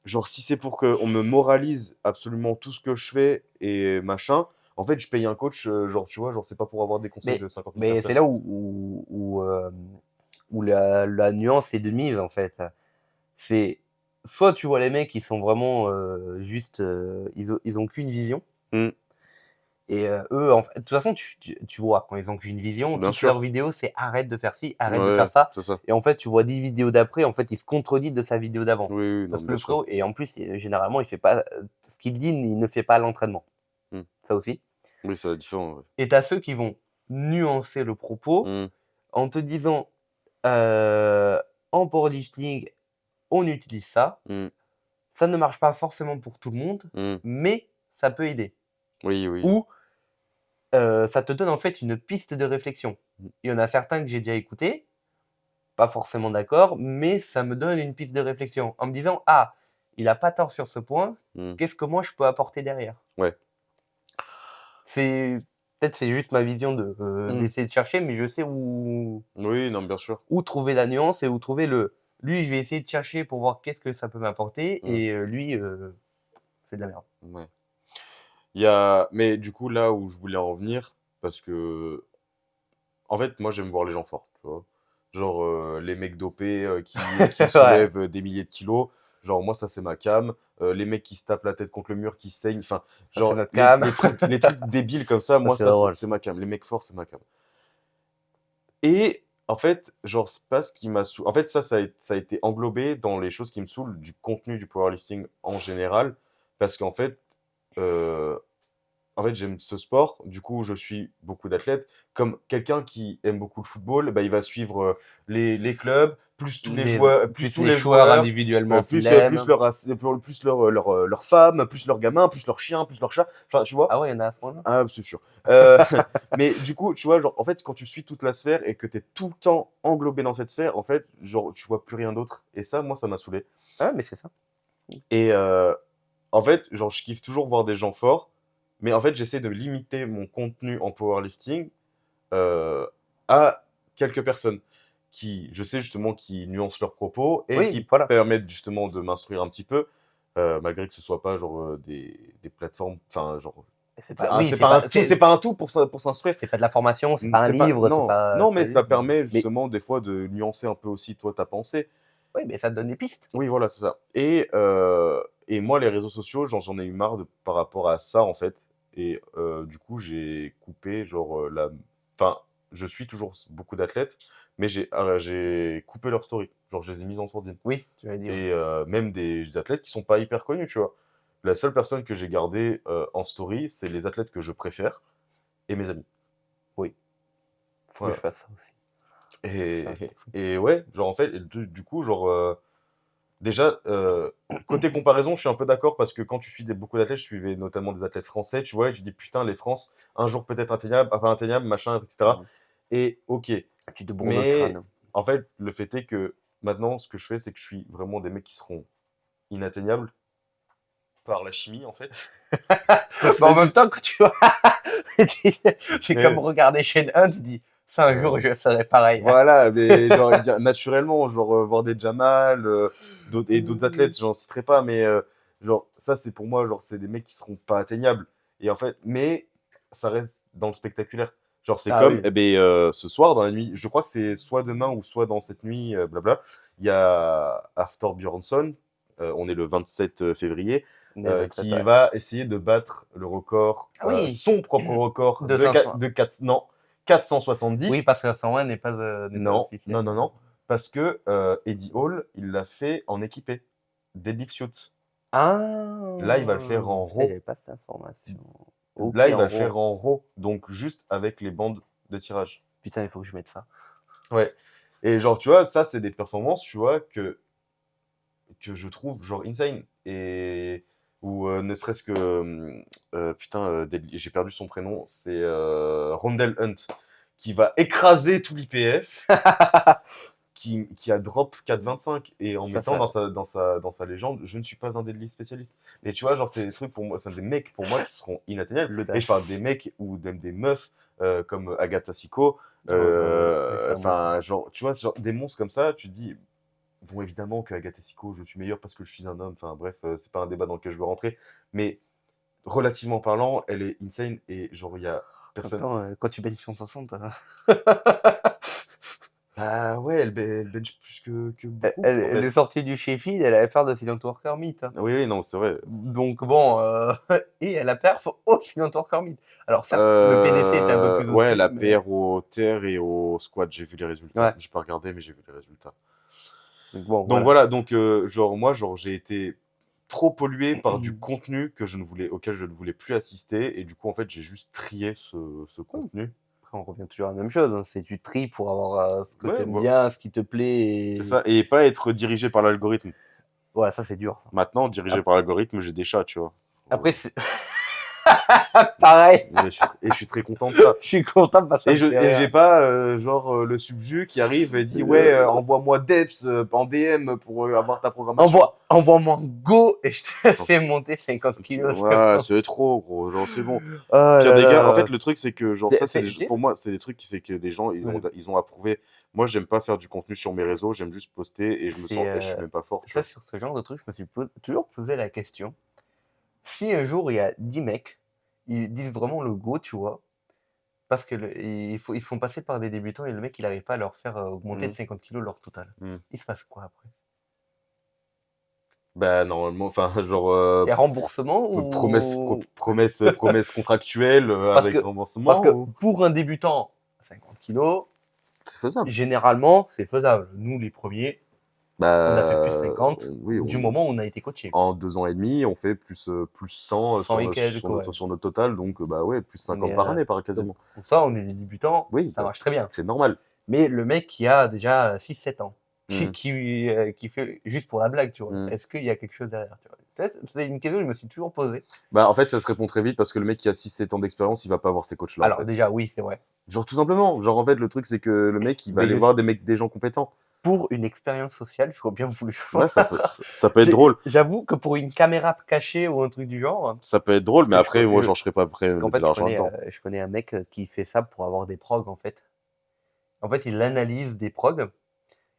genre, si c'est pour qu'on me moralise absolument tout ce que je fais et machin, en fait, je paye un coach, genre, tu vois, genre, c'est pas pour avoir des conseils de 50 000 Mais c'est personnes. là où la nuance est de mise, en fait. C'est soit tu vois les mecs qui sont vraiment juste, ils ont qu'une vision. Mm, Et eux, en fait, de toute façon, tu vois, quand ils ont qu'une vision, bien toutes leurs sûr. vidéos, c'est arrête de faire ci, arrête de Ouais, faire ça. c'est ça. Et en fait, tu vois 10 vidéos d'après, en fait, il se contredit de sa vidéo d'avant. Oui, oui, non, Parce mais que bien le sûr. frérot, et en plus, généralement, il fait pas ce qu'il dit, il ne fait pas à l'entraînement. Mm. Ça aussi. Oui, c'est différent, ouais. Et t'as ceux qui vont nuancer le propos Mmh. en te disant en powerlifting, on utilise ça. Mmh. Ça ne marche pas forcément pour tout le monde, Mmh. mais ça peut aider. Oui, oui. Ou ça te donne en fait une piste de réflexion. Mmh. Il y en a certains que j'ai déjà écoutés, pas forcément d'accord, mais ça me donne une piste de réflexion en me disant: «Ah, il a pas tort sur ce point, Mmh. qu'est-ce que moi je peux apporter derrière?» Ouais. C'est peut-être c'est juste ma vision de, Mmh. d'essayer de chercher, mais je sais Oui, non, bien sûr. où trouver la nuance et où trouver le lui, je vais essayer de chercher pour voir qu'est-ce que ça peut m'apporter Mmh. et lui, c'est de la merde. Ouais. Il y a mais du coup, là où je voulais en venir, parce que en fait, moi, j'aime voir les gens forts, tu vois? Genre, les mecs dopés, qui Ouais, soulèvent, des milliers de kilos, genre moi, ça, c'est ma came. Les mecs qui se tapent la tête contre le mur, qui saignent, enfin, ça c'est genre notre les cam. les trucs débiles comme ça, Ça moi, c'est ça, c'est drôle. c'est ma came. Les mecs forts, c'est ma came. Et en fait, genre, c'est pas ce qui m'a en fait, ça a été englobé dans les choses qui me saoulent du contenu du powerlifting en général, parce qu'en fait, heu j'aime ce sport, du coup, je suis beaucoup d'athlètes. Comme quelqu'un qui aime beaucoup le football, bah, il va suivre, les clubs, plus Plus tous les les joueurs joueurs, individuellement s'ils plus aiment. leurs femmes, plus leurs gamins, plus leurs chiens, plus leurs chats. Enfin, tu vois? Ah ouais, il y en a à ce point-là? Ah, c'est sûr. Heu, mais du coup, tu vois, genre, en fait, quand tu suis toute la sphère et que tu es tout le temps englobé dans cette sphère, en fait, genre, tu vois plus rien d'autre et ça, moi, ça m'a saoulé Ah mais c'est ça. et en fait, genre, je kiffe toujours voir des gens forts, mais en fait, j'essaie de limiter mon contenu en powerlifting, heu, à quelques personnes qui, je sais justement, qui nuancent leurs propos et Oui, qui voilà. permettent justement de m'instruire un petit peu, malgré que ce soit pas genre, des plateformes, enfin, genre, C'est pas oui, c'est pas un tout pour s'instruire. c'est pas de la formation, c'est Mmh, pas un c'est pas livre, non, non, c'est pas mais des ça livres, permet mais justement des fois de nuancer un peu aussi toi ta pensée. oui, mais ça te donne des pistes. Oui, voilà, c'est ça. Et moi, les réseaux sociaux, j'en ai eu marre de par rapport à ça, en fait. Et du coup, j'ai coupé, genre, enfin, je suis toujours beaucoup d'athlètes, mais j'ai coupé leurs stories. Genre, je les ai mises en sourdine. Oui, tu m'avais dit, ouais. Et même des athlètes qui sont pas hyper connus, tu vois. La seule personne que j'ai gardée en story, c'est les athlètes que je préfère et mes amis. Oui, faut que je Voilà. fasse ça aussi. Ça, je Et, m'en fous. et ouais, genre, en fait, et du coup, genre. Déjà, côté comparaison, je suis un peu d'accord parce que quand tu suis beaucoup d'athlètes, je suivais notamment des athlètes français, tu vois? Et tu dis: «Putain, les France, un jour peut-être atteignable, pas atteignable, machin, et cetera». Mmh. Et OK, Tu te bourres le mais crâne. en fait, le fait est que maintenant, ce que je fais, c'est que je suis vraiment des mecs qui seront inatteignables par la chimie, en fait. Parce Mais que en même temps, quand tu vois, tu c'est comme mais regarder Shen 1, tu dis: «Ça, un jour, heu, je serai pareil». voilà, mais genre, dire naturellement, genre, voir des Jamal, d'autres athlètes, j'en citerai pas, mais genre, ça, c'est pour moi, genre, c'est des mecs qui seront pas atteignables et en fait mais ça reste dans le spectaculaire. Genre, c'est Ah comme, oui. eh beh, ce soir, dans la nuit, je crois que c'est soit demain ou soit dans cette nuit, il y a Hafthor Björnsson, on est le 27 février, Né le 27, qui ouais. va essayer de battre le record, Ah oui! son propre record De 500. de 4 non, Oui, 470. parce que 101 n'est pas Non, officiel. non, non, non, parce que, Eddie Hall, il l'a fait en équipé, deadlift suit. Là, il va le faire Ah! en Putain, raw. j'avais pas cette information. OK, Là, il va en le faire gros. en raw, donc juste avec les bandes de tirage. Putain, il faut que je mette ça. Ouais et genre, tu vois, ça, c'est des performances, tu vois, que je trouve genre insane et ou ne serait-ce que, putain, j'ai perdu son prénom, c'est, Rondell Hunt, qui va écraser tout l'IPF. Qui a drop 4,25 et en Ça mettant fait dans sa légende, je ne suis pas un deadlift spécialiste. Et tu vois, genre, c'est des trucs pour moi, c'est des mecs pour moi qui seront inatteignables. Et je parle des l'audace. mecs ou même des meufs comme Agatha Sicko. Oh bah oui, mais ça, moi, Enfin, genre, tu vois, genre, des monstres comme ça, tu te dis, bon, évidemment que Agatha Sicko, je suis meilleur parce que je suis un homme. Enfin, bref, c'est pas un débat dans lequel je veux rentrer. Mais relativement parlant, elle est insane et genre, il y a en même personne. temps, quand tu benches 160, Bah ouais, elle bench plus que beaucoup, en elle est fait. sortie du Sheffield, elle allait faire de Silent Worker Meet, hein. Oui, oui, non, c'est vrai. Donc bon, et elle a perf au Silent Worker Meet. Alors certes, le PDC était un peu plus Ouais, au-dessus, la mais PR au terre et au squat, j'ai vu les résultats. ouais. J'ai pas regardé, mais j'ai vu les résultats. Donc bon, Donc voilà. voilà, donc genre moi, genre j'ai été trop pollué par du contenu auquel je ne voulais plus assister. Et du coup, en fait, j'ai juste trié ce contenu. Après, on revient toujours à la même chose, hein, c'est tu tries pour avoir ce que Ouais, t'aimes ouais, bien, ce qui te plaît. c'est ça. Et pas être dirigé par l'algorithme. Ouais, ça c'est dur. Ça. Maintenant, dirigé par l'algorithme, j'ai des chats, tu vois. Après, c'est pareil. Mais je suis très content de ça. Je suis content parce que ça me fait Et rire. j'ai pas le subju qui arrive et dit ouais, envoie-moi Deps en DM pour avoir ta programmation. Envoie-moi Go et je te fais monter 50 kilos. Ouais, c'est trop gros, genre c'est bon. Oh Pire là des gars, en là. fait, le truc c'est que genre C'est- ça, c'est- pour moi, c'est des trucs c'est que les gens Ouais. ils ont approuvé. Moi, j'aime pas faire du contenu sur mes réseaux, j'aime juste poster et je me C'est, sens, et je suis même pas fort. Tu Ça, vois. sur ce genre de truc, je me suis toujours posé la question. Si un jour il y a 10 mecs, ils disent vraiment le go, tu vois, parce que ils se font passer par des débutants et le mec il n'arrive pas à leur faire augmenter de 50 kilos leur total. Mm. Il se passe quoi après? Bah normalement, enfin genre Il y a remboursement promesse contractuelle Parce avec que, remboursement. parce que pour un débutant, 50 kilos, C'est faisable. généralement, c'est faisable. Nous, les premiers, Bah, on a fait plus 50 oui, du moment où on a été coaché. en 2 ans et demi, on fait plus 100 100 et quelques, ouais. sur notre total, donc bah ouais, plus On 50 est, par année, par quasiment. Pour ça, on est des débutants, Oui, ça bah, marche très bien. c'est normal. Mais le mec qui a déjà 6-7 ans, Mhm. qui fait juste pour la blague, tu vois, Mhm. est-ce qu'il y a quelque chose derrière, tu vois? Peut-être, c'est une question que je me suis toujours posée. Bah en fait, ça se répond très vite parce que le mec qui a 6-7 ans d'expérience, il va pas avoir ces coachs-là. Alors en fait. déjà, oui, c'est vrai. Genre tout simplement, genre en fait, le truc c'est que le mec, il va Mais aller le- voir des gens compétents. Pour une expérience sociale, je vois bien voulu. Ouais, ça peut être drôle. J'avoue que pour une caméra cachée ou un truc du genre, Ça peut être drôle, Parce mais que après, moi, genre, je serais pas prêt à parce qu'en mettre de fait, l'argent dedans. je connais un mec qui fait ça pour avoir des progs, en fait. En fait, il analyse des progs.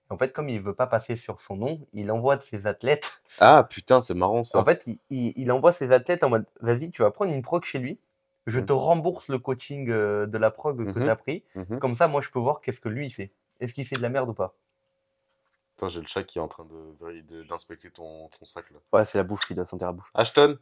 En fait, comme il veut pas passer sur son nom, il envoie de ses athlètes. Ah putain, c'est marrant En ça. fait, il envoie ses athlètes en mode, vas-y, tu vas prendre une prog chez lui. Je te rembourse le coaching de la prog que tu as pris. Mhm. Comme ça, moi, je peux voir qu'est-ce que lui, il fait. Est-ce qu'il fait de la merde ou pas? Attends, j'ai le chat qui est en train d'inspecter ton sac là. Ouais, c'est la bouffe, il doit sentir la bouffe. Ashton?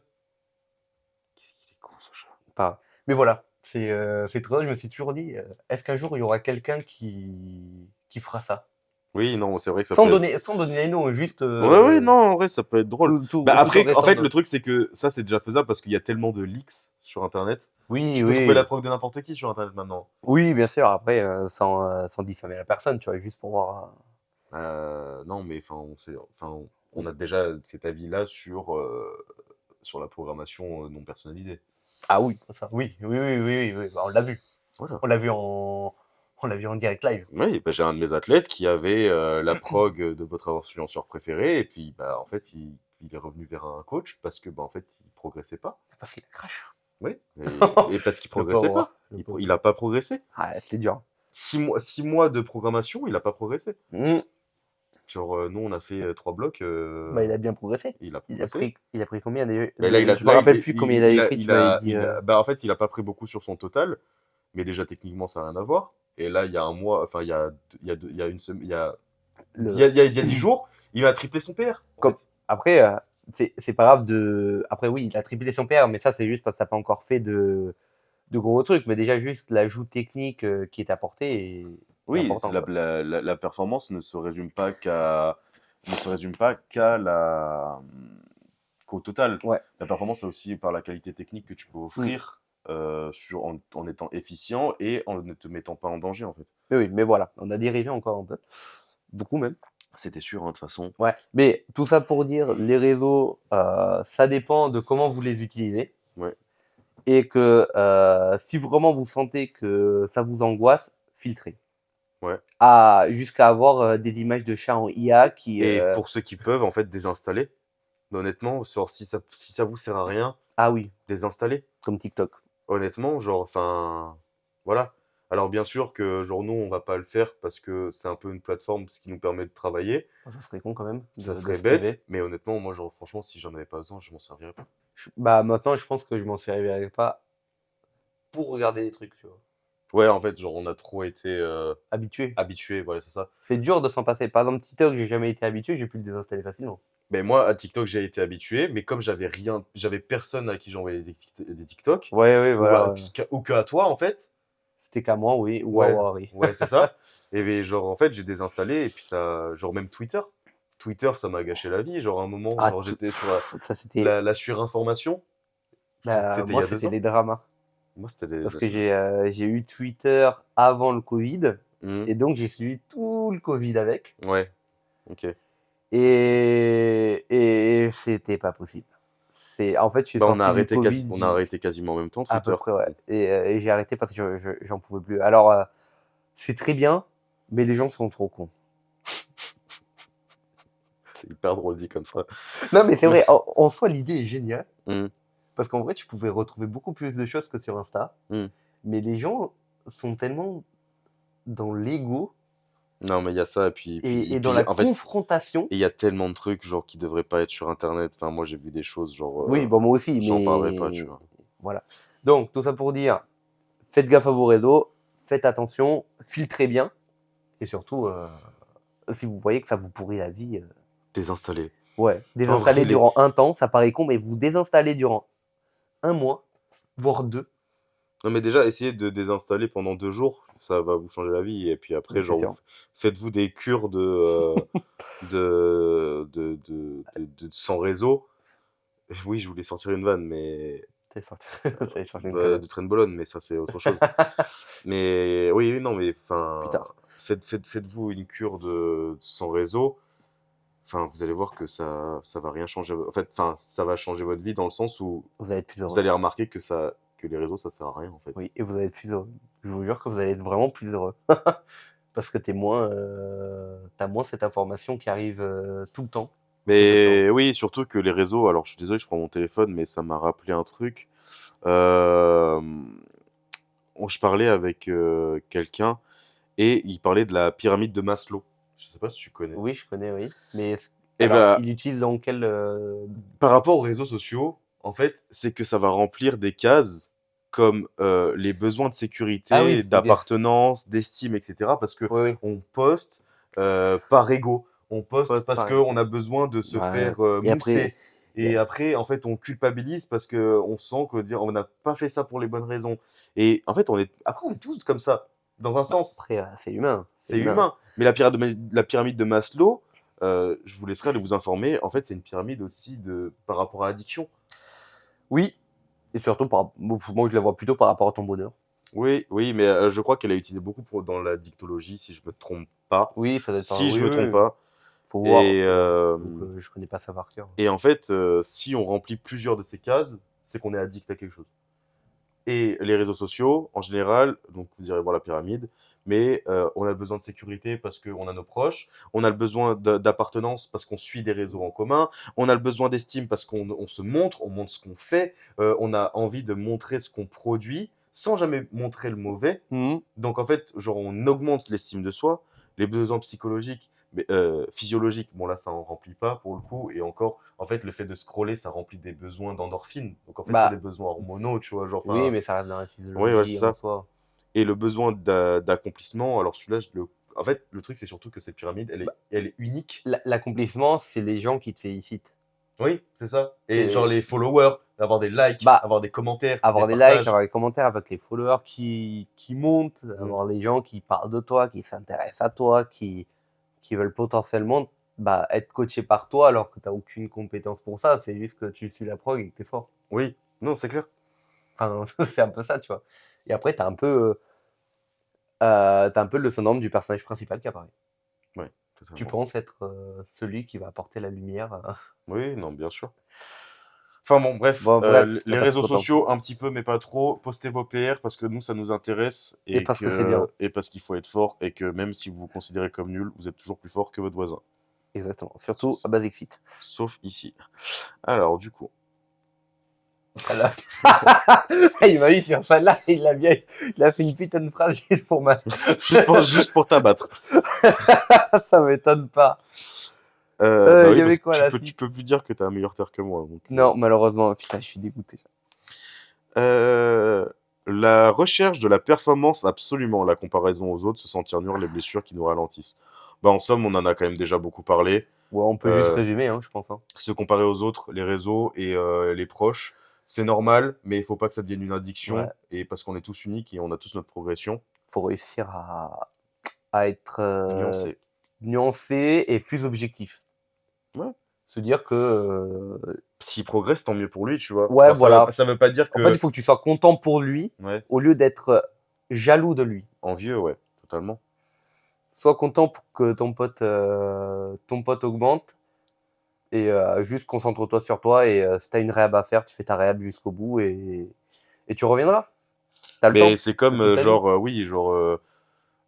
Qu'est-ce qu'il est con ce chat. Pas grave. Mais voilà, c'est très drôle. Je me suis toujours dit, est-ce qu'un jour, il y aura quelqu'un qui fera ça? Oui, non, c'est vrai que ça Sans peut donner les noms, juste. Ouais, non, en vrai, ça peut être drôle. tout Bah en après, en restant fait, neutre. le truc, c'est que ça, c'est déjà faisable parce qu'il y a tellement de leaks sur Internet. Oui, Tu peux oui. trouver la prog de n'importe qui sur Internet maintenant. Oui, bien sûr. Après, sans diffamer la personne, tu vois, juste pour voir. Non, mais on a déjà cet avis-là sur la programmation non personnalisée. Ah oui, ça. Oui. Bah, on l'a vu. Voilà. On l'a vu en direct live. Oui, bah, j'ai un de mes athlètes qui avait la prog de votre influenceur préféré, et puis bah, en fait, il est revenu vers un coach parce que bah, en fait, il progressait pas. Parce qu'il a crash. Oui, et parce qu'il progressait pauvre, pas. le pauvre. Il a pas progressé. Ah, c'était dur. 6 mois de programmation, il a pas progressé. Mmh. Genre, nous, on a fait 3 blocs. Bah, il a bien progressé. Il a Il progressé. a pris combien déjà? Mais là, Je me rappelle plus combien il avait pris. Tu m'avais dit. bah, en fait, il a pas pris beaucoup sur son total, mais déjà techniquement, ça n'a rien à voir. Et là, il y a un mois, enfin, il y a une semaine, il y a 10 jours, il a triplé son PR. Après, c'est pas grave de. Après, oui, il a triplé son PR, mais ça, c'est juste parce que ça n'a pas encore fait de gros trucs. Mais déjà, juste l'ajout technique qui est apporté est Oui, important. la performance ne se résume pas qu'au total. Ouais. La performance, c'est aussi par la qualité technique que tu peux offrir en étant efficient et en ne te mettant pas en danger, en fait. Oui, mais voilà, on a dérivé encore un peu. Beaucoup même. C'était sûr, hein, de toute façon. Ouais, mais tout ça pour dire, les réseaux, ça dépend de comment vous les utilisez. Ouais. Et que si vraiment vous sentez que ça vous angoisse, filtrez. Ouais. Jusqu'à avoir des images de chats en IA qui. Et pour ceux qui peuvent, en fait, désinstaller. Honnêtement, genre, si ça vous sert à rien, Ah oui, désinstaller. comme TikTok. Honnêtement, genre, enfin, voilà. Alors bien sûr que, genre, nous, on va pas le faire parce que c'est un peu une plateforme qui nous permet de travailler. Ça serait con quand même. Ça de serait se bête, priver. mais honnêtement, moi, genre, franchement, si j'en avais pas besoin, je m'en servirais pas. Bah maintenant, je pense que je m'en servirais pas pour regarder des trucs, tu vois. Ouais, en fait, genre, on a trop été Habitué. voilà, c'est ça. C'est dur de s'en passer. Par exemple, TikTok, j'ai jamais été habitué, j'ai pu le désinstaller facilement. Mais moi, à TikTok, j'ai été habitué, mais comme j'avais personne à qui j'envoyais des TikTok, Ouais, voilà. ou que à toi, en fait. C'était qu'à moi, oui. Ou Ouais. à Wari. Ouais, c'est ça. Et bien, genre, en fait, j'ai désinstallé, et puis ça, genre, même Twitter, Twitter, ça m'a gâché la vie. Genre, à un moment, Ah, genre, j'étais sur ça c'était. la surinformation. C'était il y Moi, a 2 c'était ans. les dramas. Moi, c'était des. Parce que j'ai eu Twitter avant le Covid. Mhm. Et donc, j'ai suivi tout le Covid avec. Ouais, ok. Et c'était pas possible. En fait, je suis Bah, sorti du Covid on a arrêté quasiment en même temps à peu Twitter. près, ouais. Et j'ai arrêté parce que j'en pouvais plus. Alors, c'est très bien, mais les gens sont trop cons. C'est hyper drôle dit comme ça. Non, mais c'est vrai, en soi, l'idée est géniale. Mhm. Parce qu'en vrai, tu pouvais retrouver beaucoup plus de choses que sur Insta. Mhm. Mais les gens sont tellement dans l'ego Non, mais il y a ça, et dans la en fait, confrontation. il y a tellement de trucs genre qui devraient pas être sur Internet. Enfin, moi, j'ai vu des choses genre, Oui, bon, moi aussi, j'en parlerai pas, tu mais vois. voilà. Donc, tout ça pour dire, faites gaffe à vos réseaux, faites attention, filtrez bien. Et surtout, si vous voyez que ça vous pourrit la vie, Désinstaller. ouais, En vrai, désinstallez durant un temps, ça paraît con, mais vous désinstallez durant un mois, voire 2. Non, mais déjà, essayez de désinstaller pendant 2 jours, ça va vous changer la vie. Et puis après, C'est genre, sûr. faites-vous des cures sans réseau. Oui, je voulais sortir une vanne, mais T'es sorti, t'avais sorti une de connerie. Train-Bologne, mais ça, c'est autre chose. Mais oui, oui, non, mais Plus enfin, tard. faites-vous une cure sans réseau. Enfin, vous allez voir que ça va rien changer. En fait, enfin, ça va changer votre vie dans le sens où Vous allez être plus vous heureux. allez remarquer que les réseaux, ça sert à rien, en fait. Oui, et vous allez être plus heureux. Je vous jure que vous allez être vraiment plus heureux. Parce que t'as moins cette information qui arrive tout le temps. Mais oui, surtout que les réseaux, alors je suis désolé, je prends mon téléphone, mais ça m'a rappelé un truc. Euh, je parlais avec quelqu'un et il parlait de la pyramide de Maslow. Je sais pas si tu connais. Oui, je connais, oui. Mais Et alors, bah, il utilise dans quel. par rapport aux réseaux sociaux, en fait, c'est que ça va remplir des cases comme les besoins de Ah sécurité, oui, ok. d'appartenance, d'estime, etc. Parce que Oui, oui. on poste par ego, on poste Post parce pareil. qu'on a besoin de se Ouais. faire Et après, mousser. Et après, en fait, on culpabilise parce que on sent que on n'a pas fait ça pour les bonnes raisons. Et en fait, après, on est tous comme ça, dans un sens. après c'est humain. C'est C'est humain. humain. Mais la pyramide de Maslow, je vous laisserai aller vous informer. En fait, c'est une pyramide aussi par rapport à l'addiction. Oui. Et surtout, moi, je la vois plutôt par rapport à ton bonheur. Oui, oui, mais je crois qu'elle a utilisé beaucoup dans la dictologie, si je me trompe pas. Oui, ça doit être Si je oui, me trompe oui. pas. Faut voir. Et, Donc, je connais pas ça par cœur. et en fait, si on remplit plusieurs de ces cases, c'est qu'on est addict à quelque chose. Et les réseaux sociaux, en général, donc vous irez voir la pyramide, mais on a besoin de sécurité parce qu'on a nos proches, on a le besoin d'appartenance parce qu'on suit des réseaux en commun, on a le besoin d'estime parce qu'on se montre, on montre ce qu'on fait, on a envie de montrer ce qu'on produit sans jamais montrer le mauvais. Mhm. Donc en fait, genre on augmente l'estime de soi, les besoins psychologiques, mais physiologiques, bon là ça en remplit pas pour le coup, et encore, en fait le fait de scroller ça remplit des besoins d'endorphine, donc en fait c'est des Bah, besoins hormonaux, tu vois, genre oui, enfin, mais ça reste dans la ouais, ouais, c'est physiologie en ça. soi. Et le besoin d'accomplissement, alors celui-là, en fait le truc c'est surtout que cette pyramide, elle est unique. L'accomplissement, c'est les gens qui te félicitent. Oui, c'est ça. Et genre C'est les followers, avoir des likes, bah, avoir des commentaires, des avoir des likes, partages. avoir des commentaires avec les followers qui montent, avoir des gens qui parlent de toi, qui s'intéressent à toi, qui veulent potentiellement être coachés par toi alors que tu n'as aucune compétence pour ça. C'est juste que tu suis la prog et que tu es fort. Oui, non, c'est clair. Enfin, c'est un peu ça, tu vois. Et après, tu as un peu le syndrome du personnage principal qui apparaît. Ouais, Tu totalement. penses être celui qui va apporter la lumière. Oui, non, bien sûr. Enfin bon, bref, Bon, bref, y a les pas réseaux trop de temps. sociaux, un petit peu, mais pas trop. Postez vos PR parce que nous, ça nous intéresse Et parce que c'est bien. et parce qu'il faut être fort et que même si vous vous considérez comme nul, vous êtes toujours plus fort que votre voisin. Exactement. Surtout à Basic Fit. Sauf ici. Alors, du coup, Voilà. Il m'a eu sur celle-là, il a fait une putain de phrase juste pour ma. juste pour t'abattre. Ça m'étonne pas. Bah oui, y parce avait que quoi la tu suite? peux plus dire que t'as un meilleur terre que moi. Donc, Non, malheureusement, putain, je suis dégoûté. la recherche de la performance, absolument. La comparaison aux autres, se sentir nul, les blessures qui nous ralentissent. Bah, en somme, on en a quand même déjà beaucoup parlé. Ouais, on peut juste résumer, hein, je pense. Hein. Se comparer aux autres, les réseaux et les proches, c'est normal, mais il faut pas que ça devienne une addiction. Ouais. Et parce qu'on est tous uniques et on a tous notre progression. Faut réussir à être Nuancé. nuancé et plus objectif. Ouais. Se dire que S'il progresse, tant mieux pour lui, tu vois. ouais, Genre, voilà. ça veut pas dire En fait, il que. faut que tu sois content pour lui Ouais, au lieu d'être jaloux de lui. envieux, ouais, totalement. Sois content pour que ton pote augmente et juste concentre-toi sur toi et si tu as une réhab à faire, tu fais ta réhab jusqu'au bout et tu reviendras. Tu as le Mais temps. c'est C'est comme, toute ta vie. genre, oui, genre,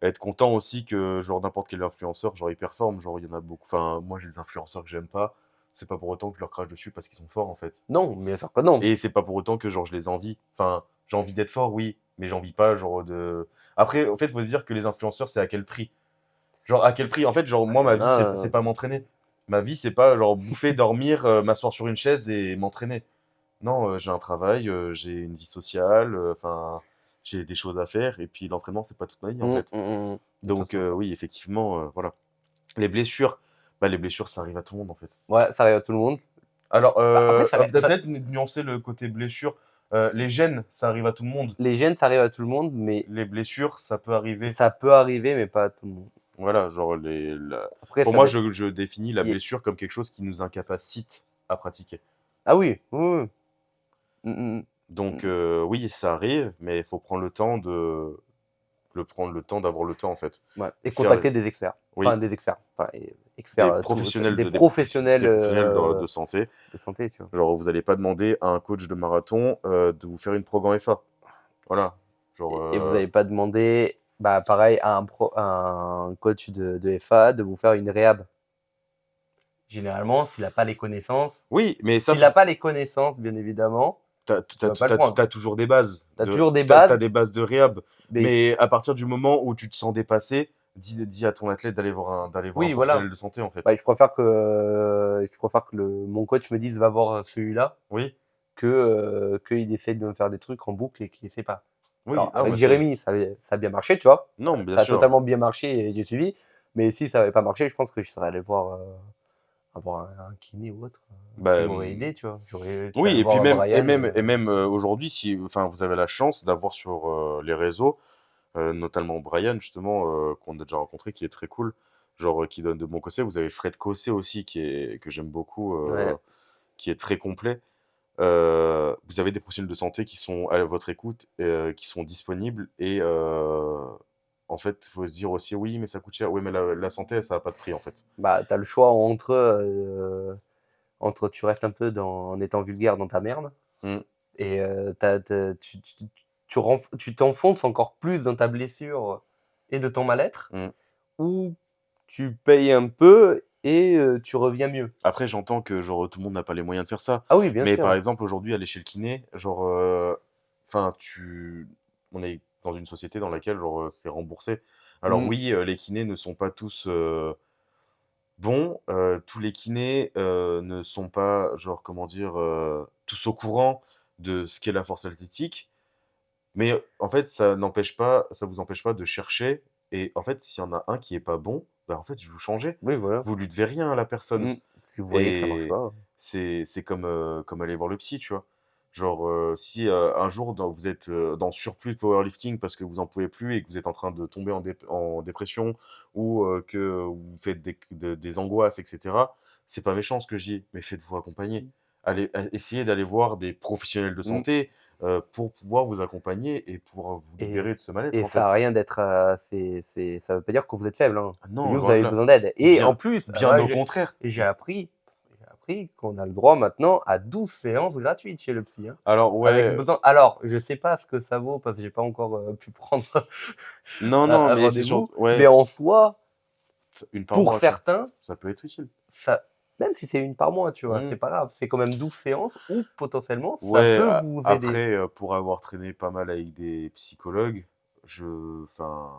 être content aussi que, genre, n'importe quel influenceur, genre, il performe. Genre, il y en a beaucoup. Enfin, moi, j'ai des influenceurs que j'aime pas. C'est pas pour autant que je leur crache dessus parce qu'ils sont forts, en fait. Non, bien sûr que non. Et c'est pas pour autant que, genre, je les envie. Enfin, j'ai envie d'être fort, oui, mais j'envie pas, genre, de. Après, en fait, faut se dire que les influenceurs, c'est à quel prix? Genre, à quel prix? En fait, genre, Ah, moi, il y ma en vie, c'est a. pas m'entraîner. Ma vie, c'est pas, genre, bouffer, dormir, m'asseoir sur une chaise et m'entraîner. Non, j'ai un travail, j'ai une vie sociale, enfin, j'ai des choses à faire. Et puis, l'entraînement, c'est pas toute ma vie, en fait. De toute Donc, façon, ça. oui, effectivement, voilà. Les blessures, ça arrive à tout le monde, en fait. Ouais, ça arrive à tout le monde. Alors, Bah, après, ça, peut-être nuancer le côté blessure. Les gènes, ça arrive à tout le monde. les gènes, ça arrive à tout le monde, mais Les blessures, ça peut arriver. ça peut arriver, mais pas à tout le monde. Voilà, genre, Après, pour ça moi, dépend. je définis la blessure comme quelque chose qui nous incapacite à pratiquer. Ah oui, oui, oui. Mm, Donc, mm. oui, ça arrive, mais il faut prendre le temps prendre le temps d'avoir le temps, en fait. Ouais. Et Faire contacter des experts. Enfin, Oui, des experts. Enfin, experts, des professionnels des professionnels de santé. de santé, tu vois. Genre, vous allez pas demander à un coach de marathon, de vous faire une prog en FA. Voilà. Genre, Et vous n'allez pas demander, bah, pareil, à un coach de FA de vous faire une réhab. Généralement, s'il n'a pas les connaissances, oui, mais ça, s'il n'a pas les connaissances, bien évidemment, tu vas pas le prendre. t'as toujours des bases. Tu as toujours des T'as bases, des bases de réhab. mais Mais à partir du moment où tu te sens dépassé, dis à ton athlète d'aller voir un oui, voilà. professionnel de santé, en Bah, fait. je préfère que mon coach me dise va voir celui-là Oui, que qu'il essaie de me faire des trucs en boucle et qu'il essaie pas. oui, Alors, ah, avec bah Jérémy, ça a bien marché, tu vois. Non, bien Ça a sûr. totalement bien marché et j'ai suivi. Mais si ça n'avait pas marché, je pense que je serais allé voir avoir un kiné ou autre qui Bah, m'aurait aidé, tu vois. J'aurais été oui, allé et puis voir Brian. même aujourd'hui, si, enfin, vous avez la chance d'avoir sur les réseaux, notamment Brian, justement, qu'on a déjà rencontré, qui est très cool, genre qui donne de bons conseils. Vous avez Fred Cossé aussi, que j'aime beaucoup, Ouais. qui est très complet. Vous avez des professionnels de santé qui sont à votre écoute, qui sont disponibles. Et en fait, il faut se dire aussi, oui, mais ça coûte cher. Oui, mais la santé, ça n'a pas de prix, en fait. Bah, t'as le choix entre tu restes un peu en étant vulgaire dans ta merde Mm, et tu t'enfonces encore plus dans ta blessure et de ton mal-être mm. ou tu payes un peu et tu reviens mieux. Après, j'entends que genre tout le monde n'a pas les moyens de faire ça. Ah oui, bien Mais par sûr. exemple, aujourd'hui, aller chez le kiné, genre, enfin, on est dans une société dans laquelle genre c'est remboursé. Alors Mm. oui, les kinés ne sont pas tous bons. Tous les kinés ne sont pas, genre, comment dire, tous au courant de ce qu'est la force athlétique. Mais en fait, ça vous empêche pas de chercher. Et en fait, s'il y en a un qui est pas bon, bah en fait, vous changez. Oui, voilà. Vous lui devez rien à la personne. Mm. Si vous voyez que ça marche Et pas. c'est comme, comme aller voir le psy, tu vois? Genre, si, un jour vous êtes, dans surplus de powerlifting parce que vous en pouvez plus et que vous êtes en train de tomber en dépression ou, que vous faites des angoisses et cetera, c'est pas méchant ce que je dis, mais faites-vous accompagner. Essayez d'aller voir des professionnels de Mm. santé, pour pouvoir vous accompagner et pour, vous Et, libérer de ce mal-être, et en ça a fait. rien d'être. Ça veut pas dire que vous êtes faible, hein. Ah C'est non, juste que vous avez voilà, besoin d'aide. Et en bien plus, bien au contraire. j'ai appris qu'on a le droit maintenant à 12 séances gratuites chez le psy, hein. Alors Avec ouais, besoin. Alors, je sais pas ce que ça vaut parce que j'ai pas encore pu prendre non, non, un mais c'est sûr, rendez-vous. Mais ouais, en soi, une par pour mois, quoi. certains, Ça peut être utile. ça, même si c'est une par mois, tu vois, c'est Mmh. pas grave. C'est quand même 12 séances où potentiellement ça Ouais, peut vous aider. après, pour avoir traîné pas mal avec des psychologues, enfin,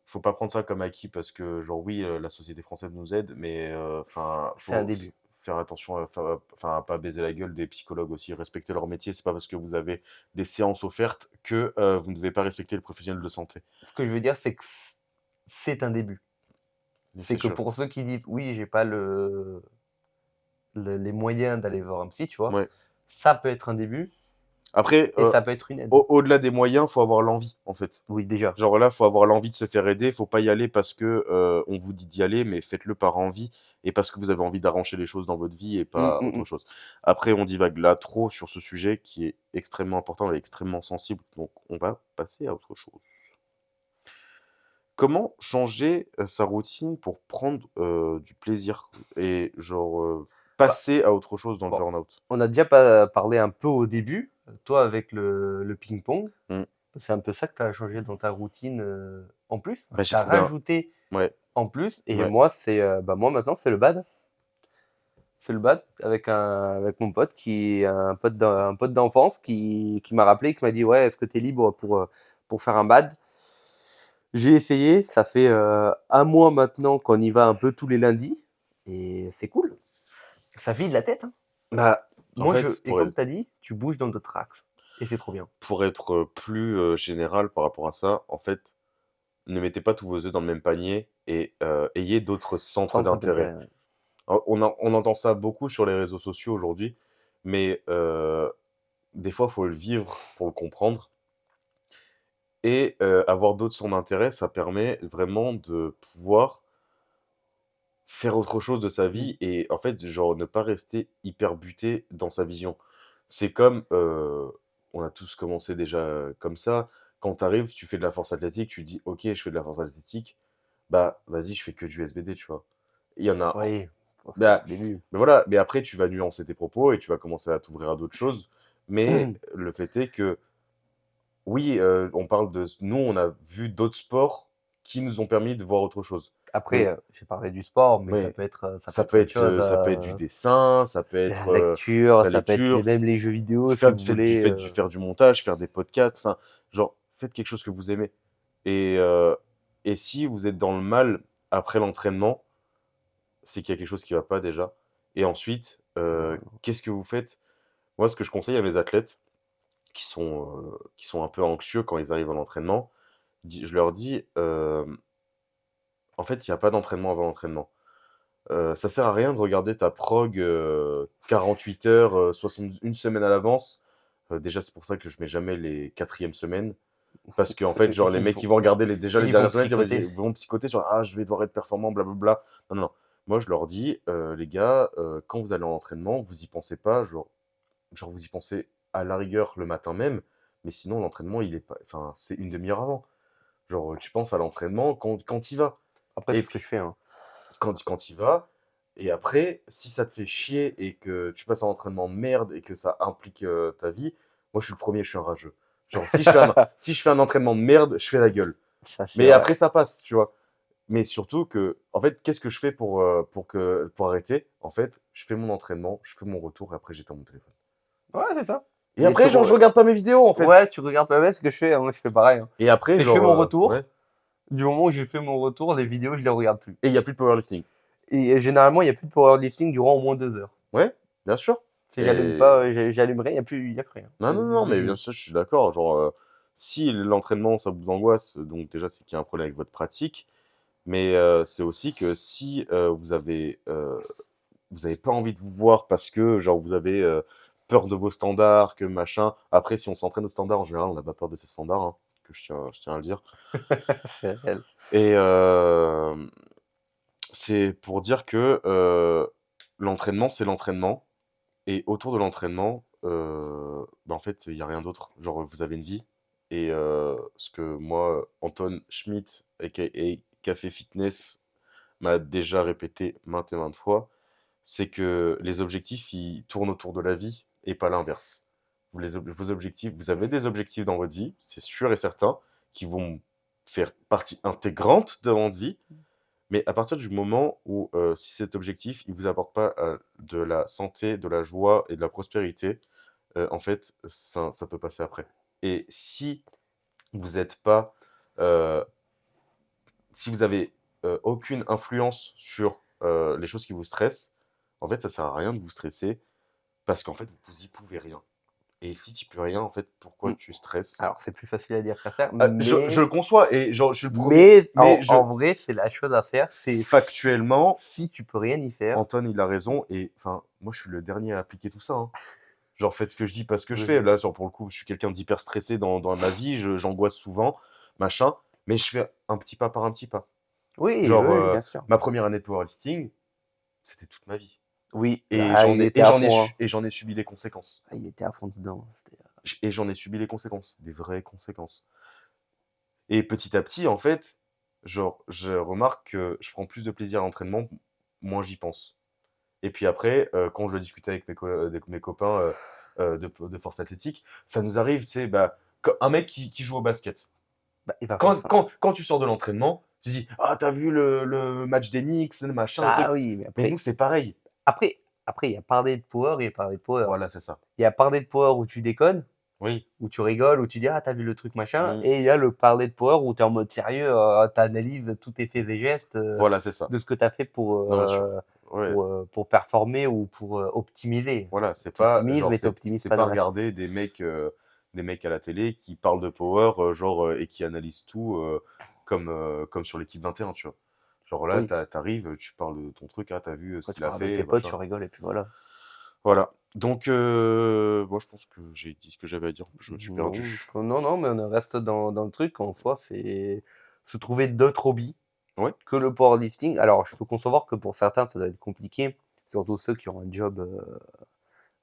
faut pas prendre ça comme acquis parce que genre oui, la société française nous aide, mais enfin, C'est un faut début. faire attention à pas baiser la gueule des psychologues aussi, respecter leur métier. C'est pas parce que vous avez des séances offertes que, vous ne devez pas respecter le professionnel de santé. Ce que je veux dire, c'est que c'est un début. Oui, C'est c'est que sûr. pour ceux qui disent oui, j'ai pas les moyens d'aller voir un psy, tu vois, Ouais. ça peut être un début. Après, Et ça peut être une aide. au-delà des moyens, faut avoir l'envie, en fait. Oui, déjà. Genre là, faut avoir l'envie de se faire aider. Faut pas y aller parce que on vous dit d'y aller, mais faites-le par envie et parce que vous avez envie d'arranger les choses dans votre vie et Mmh, pas mmh, autre mmh. chose. Après, on divague là trop sur ce sujet qui est extrêmement important et extrêmement sensible. Donc, on va passer à autre chose. Comment changer sa routine pour prendre du plaisir et genre Bah, passer à autre chose dans le bon, burn-out? on a déjà pas parlé un peu au début, toi avec le ping-pong. Mm. C'est un peu ça que tu as changé dans ta routine en plus. Bah, Tu j'ai as trouvé un. rajouté Ouais, en plus. Et ouais. moi, moi maintenant, c'est le bad. C'est le bad avec mon pote qui est un pote d'enfance qui m'a rappelé, qui m'a dit ouais, est-ce que tu es libre pour faire un bad? J'ai essayé, ça fait un mois maintenant qu'on y va un peu tous les lundis et c'est cool. Ça vide la tête, hein. Bah, en fait, Et comme tu as dit, tu bouges dans d'autres axes et c'est trop bien. pour être plus général par rapport à ça, en fait, ne mettez pas tous vos œufs dans le même panier et ayez d'autres centres Centre d'intérêt. d'intérêt. On entend ça beaucoup sur les réseaux sociaux aujourd'hui, mais des fois, il faut le vivre pour le comprendre. Et avoir d'autres centres d'intérêt, ça permet vraiment de pouvoir faire autre chose de sa Mm. vie et en fait, genre, ne pas rester hyper buté dans sa vision. C'est comme, on a tous commencé déjà comme ça. Quand tu arrives, tu fais de la force athlétique, tu dis: «OK, je fais de la force athlétique, bah, vas-y, je fais que du SBD», tu vois? Il y en a Oui, c'est bah, le début. mais voilà, mais après tu vas nuancer tes propos et tu vas commencer à t'ouvrir à d'autres choses. Mais le fait est que, oui, on parle de nous, on a vu d'autres sports qui nous ont permis de voir autre chose. Après, Mais j'ai parlé du sport, mais ouais. ça peut être autre chose. Ça peut être du dessin, ça peut De la être, lecture, la ça peut être lecture, même les jeux vidéo si vous voulez. faire du montage, faire des podcasts, enfin, genre, faites quelque chose que vous aimez. Et si vous êtes dans le mal après l'entraînement, c'est qu'il y a quelque chose qui va pas déjà. Et ensuite, Euh, qu'est-ce que vous faites? Moi, ce que je conseille à mes athlètes qui sont un peu anxieux quand ils arrivent à l'entraînement, je leur dis, en fait, il y a pas d'entraînement avant l'entraînement. Ça sert à rien de regarder ta prog 48 heures, une semaine à l'avance. Déjà, c'est pour ça que je mets jamais les 4e semaines. Parce qu'en fait, genre, les ils mecs, vont, ils vont regarder déjà les ils vont dernières semaines, psychoter. ils vont psychoter sur ah, je vais devoir être performant, blablabla. Non, non, non. Moi, je leur dis, les gars, quand vous allez en entraînement, vous y pensez pas, genre vous y pensez à la rigueur le matin même, mais sinon, l'entraînement, il est pas, enfin, c'est une demi-heure avant. Genre, tu penses à l'entraînement quand il va. Après, Et c'est ce que puis, je fais, hein. quand il va. Et après, si ça te fait chier et que tu passes un entraînement de merde et que ça implique ta vie, moi je suis le premier, je suis un rageux. Genre, si je fais un entraînement de merde, je fais la gueule. Ça, c'est Mais vrai. après, ça passe, tu vois. Mais surtout que, en fait, qu'est-ce que je fais pour arrêter? En fait, je fais mon entraînement, je fais mon retour et après j'éteins mon téléphone. Ouais, c'est ça. Et après, genre, je regarde pas mes vidéos, en fait. Ouais, tu regardes pas, ouais, ce que je fais, hein, moi je fais pareil, hein. Et après, C'est que je fais genre, mon retour. ouais. Du moment où j'ai fait mon retour, les vidéos, je les regarde plus. Et il n'y a plus de powerlifting. Et généralement, il n'y a plus de powerlifting durant au moins 2 heures. Ouais, bien sûr. Si j'allume Et pas, j'allumerai, il y a plus rien. non, non, non, mais bien sûr, je suis d'accord. Genre, si l'entraînement, ça vous angoisse, donc déjà, c'est qu'il y a un problème avec votre pratique. Mais c'est aussi que si vous avez pas envie de vous voir parce que, genre, vous avez peur de vos standards, que machin. Après, si on s'entraîne aux standards, en général, on n'a pas peur de ces standards, hein, que je tiens à le dire. C'est réel. Et c'est pour dire que l'entraînement, c'est l'entraînement. Et autour de l'entraînement, bah, en fait, il y a rien d'autre. Genre, vous avez une vie et ce que moi, Anton Schmitt, aka Café Fitness, m'a déjà répété maintes et maintes fois, c'est que les objectifs, ils tournent autour de la vie et pas l'inverse. Vos objectifs, vous avez des objectifs dans votre vie, c'est sûr et certain, qui vont faire partie intégrante de votre vie, mais à partir du moment où, si cet objectif, il vous apporte pas, de la santé, de la joie et de la prospérité, en fait, ça peut passer après. Et si vous êtes pas, heu, si vous avez, aucune influence sur, les choses qui vous stressent, en fait, ça sert à rien de vous stresser parce qu'en fait, vous y pouvez rien. Et si tu peux rien, en fait, pourquoi Mm. tu stresses? Alors, c'est plus facile à dire qu'à faire, Je le conçois et genre, je suis le premier. mais Mais je en vrai, c'est la chose à faire. C'est factuellement, si tu peux rien y faire. Anton, il a raison et enfin, moi, je suis le dernier à appliquer tout ça, hein. Genre, faites ce que je dis, pas ce que je Oui, fais. oui. Là, genre, pour le coup, je suis quelqu'un d'hyper stressé dans ma vie, j'angoisse souvent, machin, mais je fais un petit pas par un petit pas. Oui, Genre, oui, bien sûr. ma première année de powerlifting, c'était toute ma vie. Oui, Et il était à fond, hein. j'en ai subi les conséquences. Ah, il était à fond dedans. Et j'en ai subi les conséquences, des vraies conséquences. Et petit à petit, en fait, genre, je remarque que je prends plus de plaisir à l'entraînement, moins j'y pense. Et puis après, quand je discutais avec mes copains de force athlétique, ça nous arrive, tu sais, bah, un mec qui joue au basket. Bah, il va faire ça. Quand tu sors de l'entraînement, tu te dis, ah, t'as vu le match des Knicks, le machin, le Ah truc. oui, mais Mais après, nous, c'est pareil. après, après, il y a parler de power et parler de power. Voilà, c'est ça. Il y a parler de power où tu déconnes, Oui. où tu rigoles, où tu dis, ah, t'as vu le truc machin. Mm. Et il y a le parler de power où tu es en mode sérieux, t'analyses tous tes faits et gestes Voilà, c'est ça. de ce que tu as fait Non, bien sûr. Ouais. pour performer ou pour optimiser. Voilà, c'est Tu pas optimises, genre mais tu n'optimises c'est pas pas dans la faute. regarder des mecs à la télé qui parlent de power genre et qui analysent tout comme sur l'équipe 21, tu vois. Genre là, Oui, t'arrives, tu parles de ton truc, ah t'as vu ce quand tu qu'il a parles avec fait, tes potes, tu machin. rigoles et puis voilà. Voilà. Donc moi je pense que j'ai dit ce que j'avais à dire, je me suis Non, perdu. non, non, mais on reste dans le truc. En soi, c'est se trouver d'autres hobbies Ouais. que le powerlifting. Alors, je peux concevoir que pour certains, ça doit être compliqué, surtout ceux qui ont un job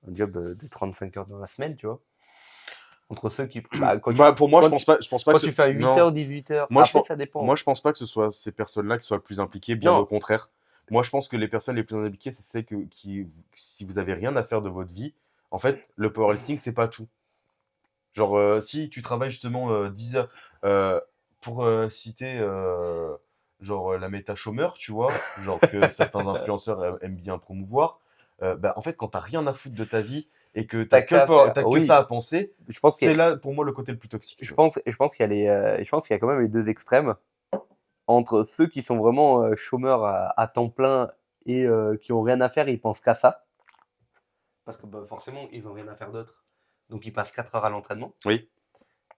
de 35 heures dans la semaine, tu vois. Entre ceux qui. Bah, Bah pour moi, je pense pas quand que tu fais à 8 non. heures, 18 heures, Moi je après, pense ça dépend. moi je pense pas que ce soit ces personnes-là qui soient le plus impliquées, bien Non, au contraire. Moi je pense que les personnes les plus impliquées, c'est celles qui si vous avez rien à faire de votre vie, en fait, le powerlifting c'est pas tout. Genre si tu travailles justement 10 heures pour citer genre la méta chômeur, tu vois, genre que certains influenceurs aiment bien promouvoir, bah en fait quand t'as rien à foutre de ta vie et que t'as qu'à faire. t'as que ça Oui, à penser, je pense qu'il y c'est a, là pour moi le côté le plus toxique, tu je vois. pense, je pense qu'il y a je pense qu'il y a quand même les deux extrêmes entre ceux qui sont vraiment chômeurs à temps plein et qui ont rien à faire, ils pensent qu'à ça. Parce que bah, forcément, ils n'ont rien à faire d'autre. Donc ils passent 4 heures à l'entraînement Oui.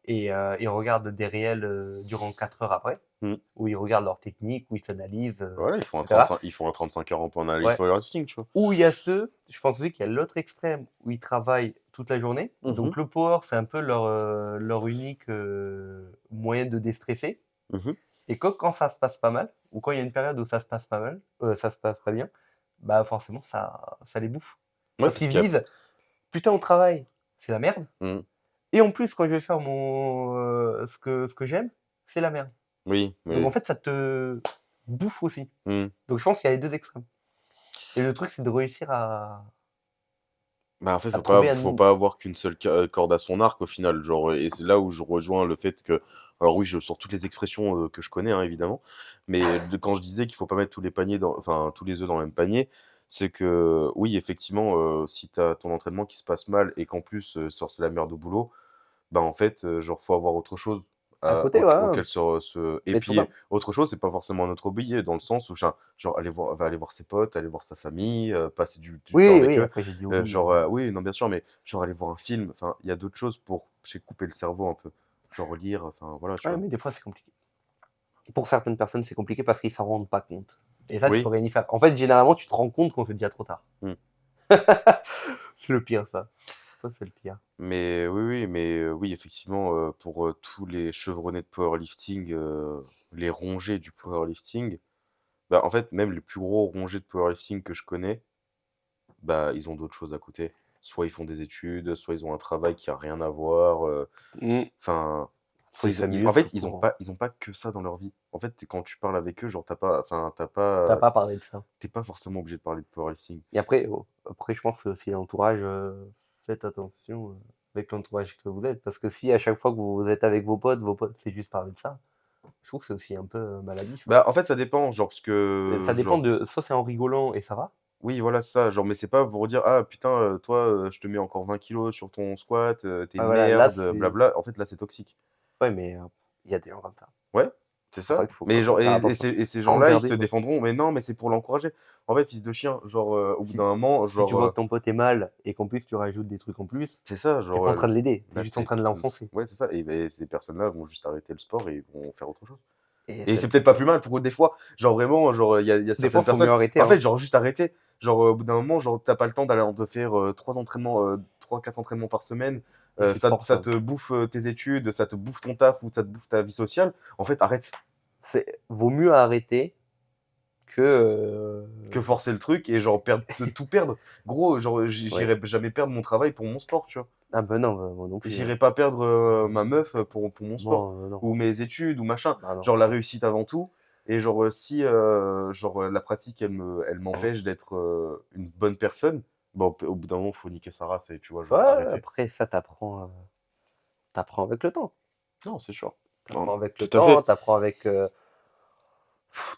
et ils regardent des réels durant 4 heures après, Mm. où ils regardent leur technique, où ils s'analysent, Voilà, etc. ils font un 35 heures en analyse Ouais. powerlifting, tu vois. Ou il y a ceux, je pense aussi qu'il y a l'autre extrême où ils travaillent toute la journée. Donc le power, c'est un peu leur unique moyen de déstresser. Mhm. Et quand ça se passe pas mal, ou quand il y a une période où ça se passe pas mal, ça se passe pas bien, bah forcément ça les bouffe. Ouais, Parce parce qu'ils qu'il y a. disent, putain au travail, c'est la merde. Mm. Et en plus, quand je vais faire ce que j'aime, c'est la merde. Oui, Donc en mais. fait, ça te bouffe aussi. Mm. Donc je pense qu'il y a les deux extrêmes. Et le truc, c'est de réussir Bah, en fait, à trouver faut pas avoir qu'une seule corde à son arc au final. Genre, et c'est là où je rejoins le fait que. Alors, oui, je sors toutes les expressions que je connais, hein, évidemment. Mais quand je disais qu'il faut pas mettre tous les paniers enfin, tous les œufs dans le même panier, c'est que, oui, effectivement, si tu as ton entraînement qui se passe mal et qu'en plus, c'est la merde au boulot, bah, en fait, genre, faut avoir autre chose à côté, ouais. auquel se et Mais c'est pour puis, ça. autre chose, c'est pas forcément notre hobby, dans le sens où, genre, aller voir ses potes, aller voir sa famille, passer du temps Oui, avec oui, eux. après j'ai dit hobby. Genre, oui, non, bien sûr, mais genre aller voir un film, enfin, il y a d'autres choses pour, je sais, couper le cerveau un peu. Genre lire, enfin, voilà, tu Ouais, vois? mais des fois, c'est compliqué. Pour certaines personnes, c'est compliqué parce qu'ils s'en rendent pas compte. Et ça, tu peux Oui. rien y faire. En fait, généralement, tu te rends compte quand c'est déjà trop tard. Mmh. C'est le pire, ça. Ça, c'est le pire. Mais oui, mais oui, effectivement, pour, tous les chevronnés de powerlifting, les rongés du powerlifting, bah, en fait, même les plus gros rongés de powerlifting que je connais, bah, ils ont d'autres choses à côté. Soit ils font des études, soit ils ont un travail qui a rien à voir, Mmh. enfin, Soit ils en s'amusent fait, tout court. ils ont pas que ça dans leur vie. En fait, quand tu parles avec eux, genre, T'as pas parlé de ça. tu pas forcément obligé de parler de powerlifting. Et après, après je pense que aussi l'entourage, faites attention avec l'entourage que vous êtes. Parce que si à chaque fois que vous êtes avec vos potes, c'est juste parler de ça, je trouve que c'est aussi un peu maladif, hein. Bah, en fait, ça dépend, genre, parce Ça que, dépend genre, de. Soit c'est en rigolant et ça va. oui, voilà, c'est ça, genre, mais c'est pas pour dire: «Ah putain, toi, je te mets encore 20 kilos sur ton squat, tu Ouais, une voilà, là, merde, c'est. blabla». En fait, là, c'est toxique. Ouais, mais il y a des gens comme ça. Ouais, c'est C'est pour ça ça. qu'il faut Mais genre, faire attention. et ces gens-là, ils se Regardez, ouais. défendront: «Mais non, mais c'est pour l'encourager». En fait, fils de chien, genre, au bout Si, d'un moment, si tu genre, vois que ton pote est mal et qu'en plus tu rajoutes des trucs en plus, c'est ça, t'es genre, pas en train de l'aider, t'es là, juste en train de l'enfoncer. ouais, c'est ça, et beh, ces personnes-là vont juste arrêter le sport et ils vont faire autre chose. Et Et c'est peut-être pas plus mal pour eux des fois. Genre vraiment, genre, il y a des fois, certaines faut mieux personnes arrêter, en hein. fait, genre juste arrêter. Genre, au bout d'un moment, genre, tu pas le temps d'aller en te faire, 3 entraînements, 3-4 entraînements par semaine, Et tu te ça forces, ça hein. te bouffe, tes études, ça te bouffe ton taf ou ça te bouffe ta vie sociale, en fait, arrête. Vaut mieux arrêter Que que. forcer le truc et genre tout perdre. Gros, genre, Oui. j'irai jamais perdre mon travail pour mon sport, tu vois. Ah ben non, moi non plus. J'irai pas perdre ma meuf pour mon sport. Non. Ou mes études ou machin. Ah non. Genre la réussite avant tout. Et genre si genre, la pratique, elle m'empêche d'être une bonne personne, bon, au bout d'un moment, faut niquer sa race et tu vois, Ouais, genre arrêter. après ça t'apprends avec le temps. Non, c'est sûr. Non, T'apprends avec le tout à temps, fait.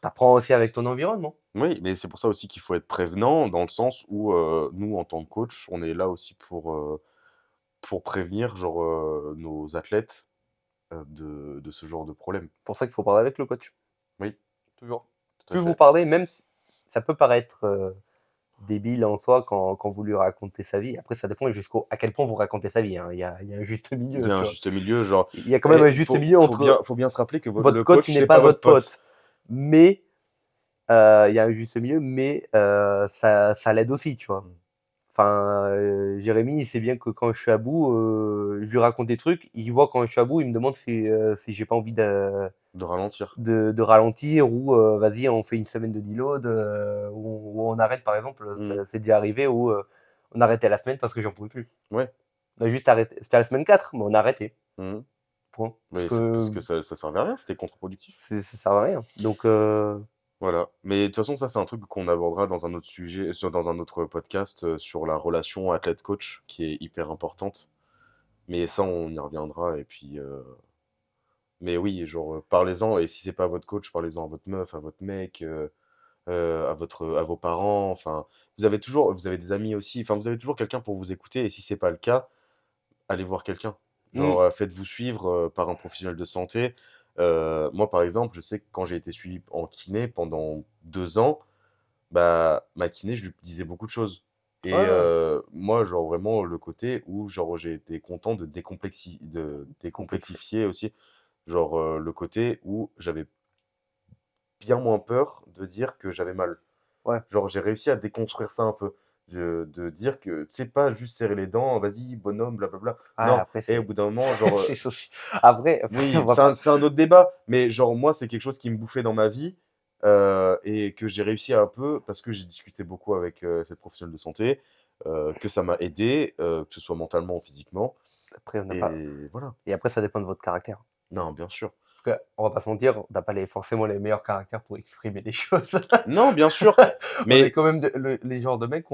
t'apprends aussi avec ton environnement. Oui, mais c'est pour ça aussi qu'il faut être prévenant, dans le sens où nous, en tant que coach, on est là aussi pour prévenir genre, nos athlètes de ce genre de problème. C'est pour ça qu'il faut parler avec le coach. Oui, Toujours. tout à Plus vous fait. parlez, même si ça peut paraître débile en soi quand vous lui racontez sa vie. Après, ça dépend à quel point vous racontez sa vie, hein. Il y a un juste Il milieu, y a tu un vois. juste milieu, genre, Il y a quand même un il juste milieu entre faut bien se rappeler que votre le coach coach, n'est c'est pas pas votre votre pote. pote. Mais il y a un juste milieu, mais ça l'aide aussi, tu vois. Mm. Enfin, Jérémy, il sait bien que quand je suis à bout, je lui raconte des trucs. Il voit quand je suis à bout, il me demande si j'ai pas envie De ralentir. de ralentir ou vas-y, on fait une semaine de deload ou on arrête, par exemple. Mm. C'est déjà arrivé où on arrêtait la semaine parce que j'en pouvais plus. Ouais. On a juste arrêté. C'était la semaine 4, mais on a arrêté. Mm. Point. Parce Mais c'est parce que que ça servait à rien, c'était contre-productif. ça sert à rien. Donc, Voilà. Mais de toute façon, ça, c'est un truc qu'on abordera dans un autre sujet, dans un autre podcast, sur la relation athlète-coach, qui est hyper importante. Mais ça, on y reviendra. Et puis, mais oui, genre, parlez-en. Et si c'est pas votre coach, parlez-en à votre meuf, à votre mec, à vos parents. Enfin, vous avez des amis aussi. Enfin, vous avez toujours quelqu'un pour vous écouter. Et si c'est pas le cas, allez voir quelqu'un. mm, Genre, faites-vous suivre par un professionnel de santé. Moi, par exemple, je sais que quand j'ai été suivi en kiné pendant 2 ans, bah, ma kiné, je lui disais beaucoup de choses. Et ouais, moi, genre, vraiment, le côté où, genre, j'ai été content de complexe. décomplexifier aussi. Genre, le côté où j'avais bien moins peur de dire que j'avais mal. Ouais. Genre, j'ai réussi à déconstruire ça un peu. De dire que, tu sais, pas juste serrer les dents, vas-y, bonhomme, blablabla. Ouais, Non, après, et au bout d'un moment, genre, c'est après, oui, on va pas. c'est un autre débat, mais genre, moi, c'est quelque chose qui me bouffait dans ma vie et que j'ai réussi un peu, parce que j'ai discuté beaucoup avec cette professionnelle de santé, que ça m'a aidé, que ce soit mentalement ou physiquement. Après, on n'a pas. Et voilà. Et après, ça dépend de votre caractère. Non, bien sûr. Parce qu'on va pas se mentir, on n'a pas forcément les meilleurs caractères pour exprimer les choses. Non, bien sûr. On est Mais quand même les genres de mecs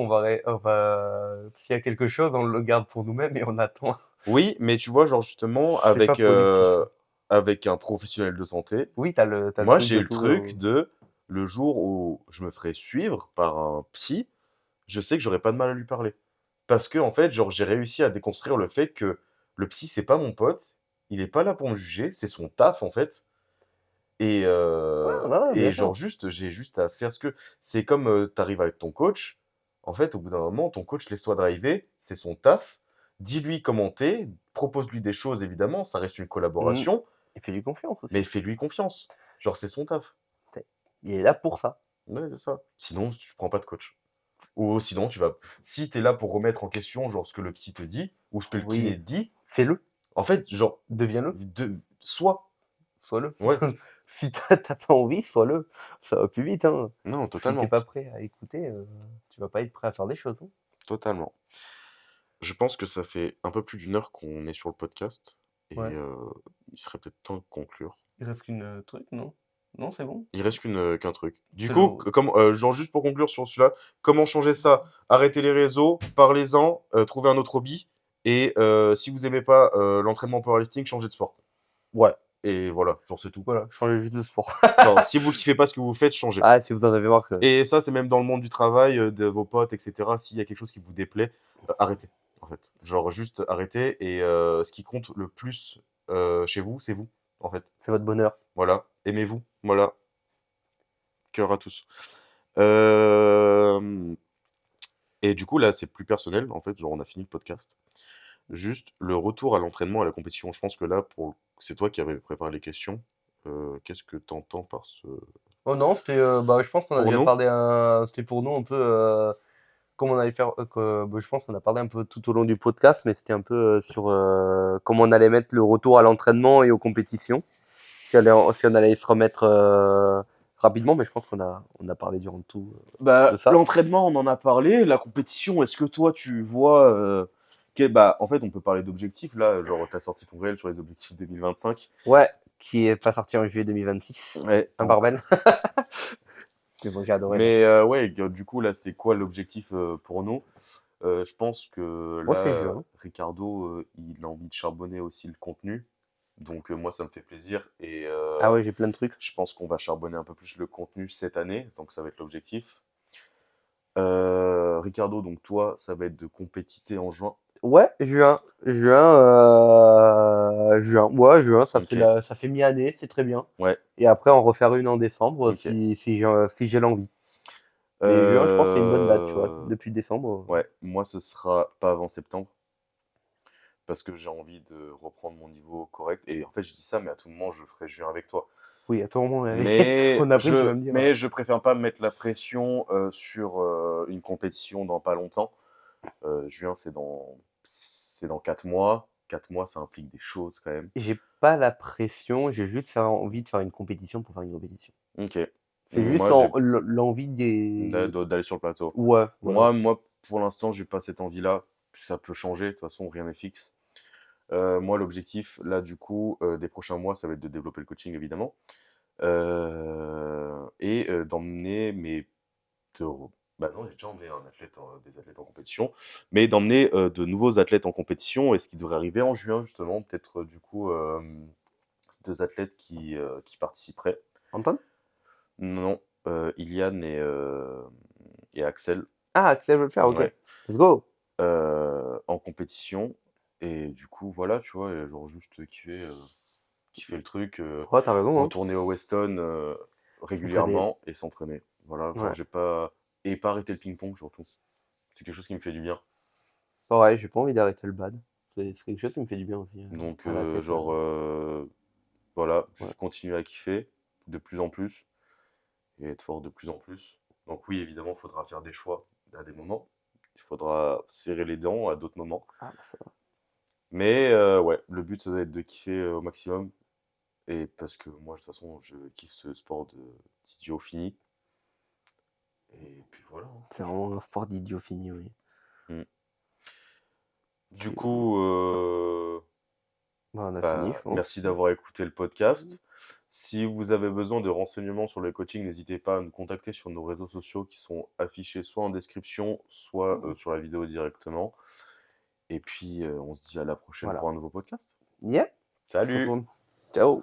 s'il y a quelque chose, on le garde pour nous-mêmes et on attend. oui, mais tu vois, genre, justement, C'est pas productif. avec un professionnel de santé, Oui, t'as le moi, truc j'ai de eu le tout. truc de le jour où je me ferai suivre par un psy, je sais que j'aurai pas de mal à lui parler. Parce que, en fait, genre, j'ai réussi à déconstruire le fait que le psy, c'est pas mon pote, il est pas là pour me juger, c'est son taf, en fait. Ouais, ouais, bien Genre, sûr. juste, j'ai juste à faire ce que. C'est comme tu arrives avec ton coach, en fait, au bout d'un moment, ton coach, laisse-toi driver, c'est son taf. Dis-lui comment t'es, propose-lui des choses, évidemment, ça reste une Mm. collaboration, Et fais-lui confiance mais aussi. fais-lui confiance. Genre, c'est son taf. Il est là pour ça. Ouais, c'est ça. Sinon, tu prends pas de coach. Ou sinon, tu vas. Si tu es là pour remettre en question, genre, ce que le psy te dit, ou ce que le kiné Oui, te dit, fais-le, en fait, genre, deviens-le, sois. sois-le. Ouais, Si t'as pas envie, sois-le. Ça va plus vite, hein. non, Si t'es totalement. pas prêt à écouter, tu vas pas être prêt à faire des choses, hein. Totalement. Je pense que ça fait un peu plus d'une heure qu'on est sur le podcast, et Ouais. il serait peut-être temps de conclure. Il reste qu'une truc, non? Non, c'est bon. Il reste qu'un truc. Du C'est coup, le. genre juste pour conclure sur celui-là, comment changer ça? Arrêtez les réseaux, parlez-en, trouvez un autre hobby, et si vous aimez pas l'entraînement powerlifting, changez de sport. Ouais, Et voilà, genre c'est tout. voilà, changez juste de sport. Genre, si vous kiffez pas ce que vous faites, changez. Ah, si vous en avez marre que. Et ça, c'est même dans le monde du travail, de vos potes, etc. S'il y a quelque chose qui vous déplaît, arrêtez, en fait. Genre juste arrêtez, et ce qui compte le plus chez vous, c'est vous, en fait. C'est votre bonheur. Voilà, aimez-vous, voilà. Cœur à tous. Euh, Et du coup, là, c'est plus personnel, en fait, genre on a fini le podcast. Juste le retour à l'entraînement, à la compétition. Je pense que là, c'est toi qui avais préparé les questions. Qu'est-ce que tu entends par ce... Oh non, c'était. Je pense qu'on a Pour déjà nous? parlé. C'était pour nous un peu. comment on allait faire, je pense qu'on a parlé un peu tout au long du podcast, mais c'était un peu sur comment on allait mettre le retour à l'entraînement et aux compétitions. Si on allait se remettre rapidement, mais je pense on a parlé durant tout de ça. L'entraînement, on en a parlé. La compétition, est-ce que toi, tu vois en fait, on peut parler d'objectifs. Là, genre, tu as sorti ton réel sur les objectifs 2025. Ouais, qui est pas sorti en juillet 2026. Ouais, Un donc- barbel. Mais bon, j'ai adoré. Mais ouais, du coup, là, c'est quoi l'objectif pour nous? Je pense que Moi, c'est là, juin. Ricardo, il a envie de charbonner aussi le contenu. Donc, moi, ça me fait plaisir. Et Ah ouais, j'ai plein de trucs. je pense qu'on va charbonner un peu plus le contenu cette année. Donc, ça va être l'objectif. Ricardo, donc toi, ça va être de compétiter en juin. Ouais, juin. Ouais, juin, ça Ok. fait ça fait mi-année, c'est très bien. Ouais. Et après, en refaire une en décembre Ok. si j'ai l'envie. Mais juin, je pense que c'est une bonne date, tu vois. Depuis décembre. Ouais, moi, ce sera pas avant septembre. Parce que j'ai envie de reprendre mon niveau correct. Et en fait, je dis ça, mais à tout moment, je ferai juin avec toi. Oui, à tout moment, Mais on a pris, tu vas me dire. je préfère pas mettre la pression sur une compétition dans pas longtemps. Juin, c'est dans 4 mois. 4 mois, ça implique des choses quand même. J'ai pas la pression, j'ai juste envie de faire une compétition pour faire une compétition. Ok. C'est juste Moi, l'envie d'aller sur le plateau. Ouais, voilà. Moi, pour l'instant, j'ai pas cette envie-là. Ça peut changer, de toute façon, rien n'est fixe. Moi, l'objectif, là, du coup, des prochains mois, ça va être de développer le coaching, évidemment. Et d'emmener bah non, j'ai déjà emmené des athlètes en compétition, mais d'emmener de nouveaux athlètes en compétition, et ce qui devrait arriver en juin, justement, peut-être, du coup, 2 athlètes qui participeraient. Antoine? Non, Iliane et Axel. Ah, Axel veut le faire, ok. Ouais. Let's go. En compétition. Et du coup, voilà, tu vois, genre juste kiffer le truc, Ouais, t'as raison, hein. retourner au Weston régulièrement et s'entraîner. Voilà, genre Ouais. j'ai pas. Et pas arrêter le ping-pong surtout. C'est quelque chose qui me fait du bien. Pareil, j'ai pas envie d'arrêter le bad. C'est quelque chose qui me fait du bien aussi. Donc, À la tête. genre, voilà, Ouais. juste continuer à kiffer de plus en plus et être fort de plus en plus. Donc, oui, évidemment, il faudra faire des choix à des moments. Il faudra serrer les dents à d'autres moments. Ah, bah ça va. Mais ouais, le but, ça doit être de kiffer au maximum. Et parce que moi, de toute façon, je kiffe ce sport d'idiot fini. Et puis voilà. C'est vraiment un sport d'idiot fini, oui. Du coup, Bah, on a fini, je pense. merci d'avoir écouté le podcast. Si vous avez besoin de renseignements sur le coaching, n'hésitez pas à nous contacter sur nos réseaux sociaux qui sont affichés soit en description, soit sur la vidéo directement. Et puis, on se dit à la prochaine Voilà. pour un nouveau podcast. Yeah. Salut! Ciao.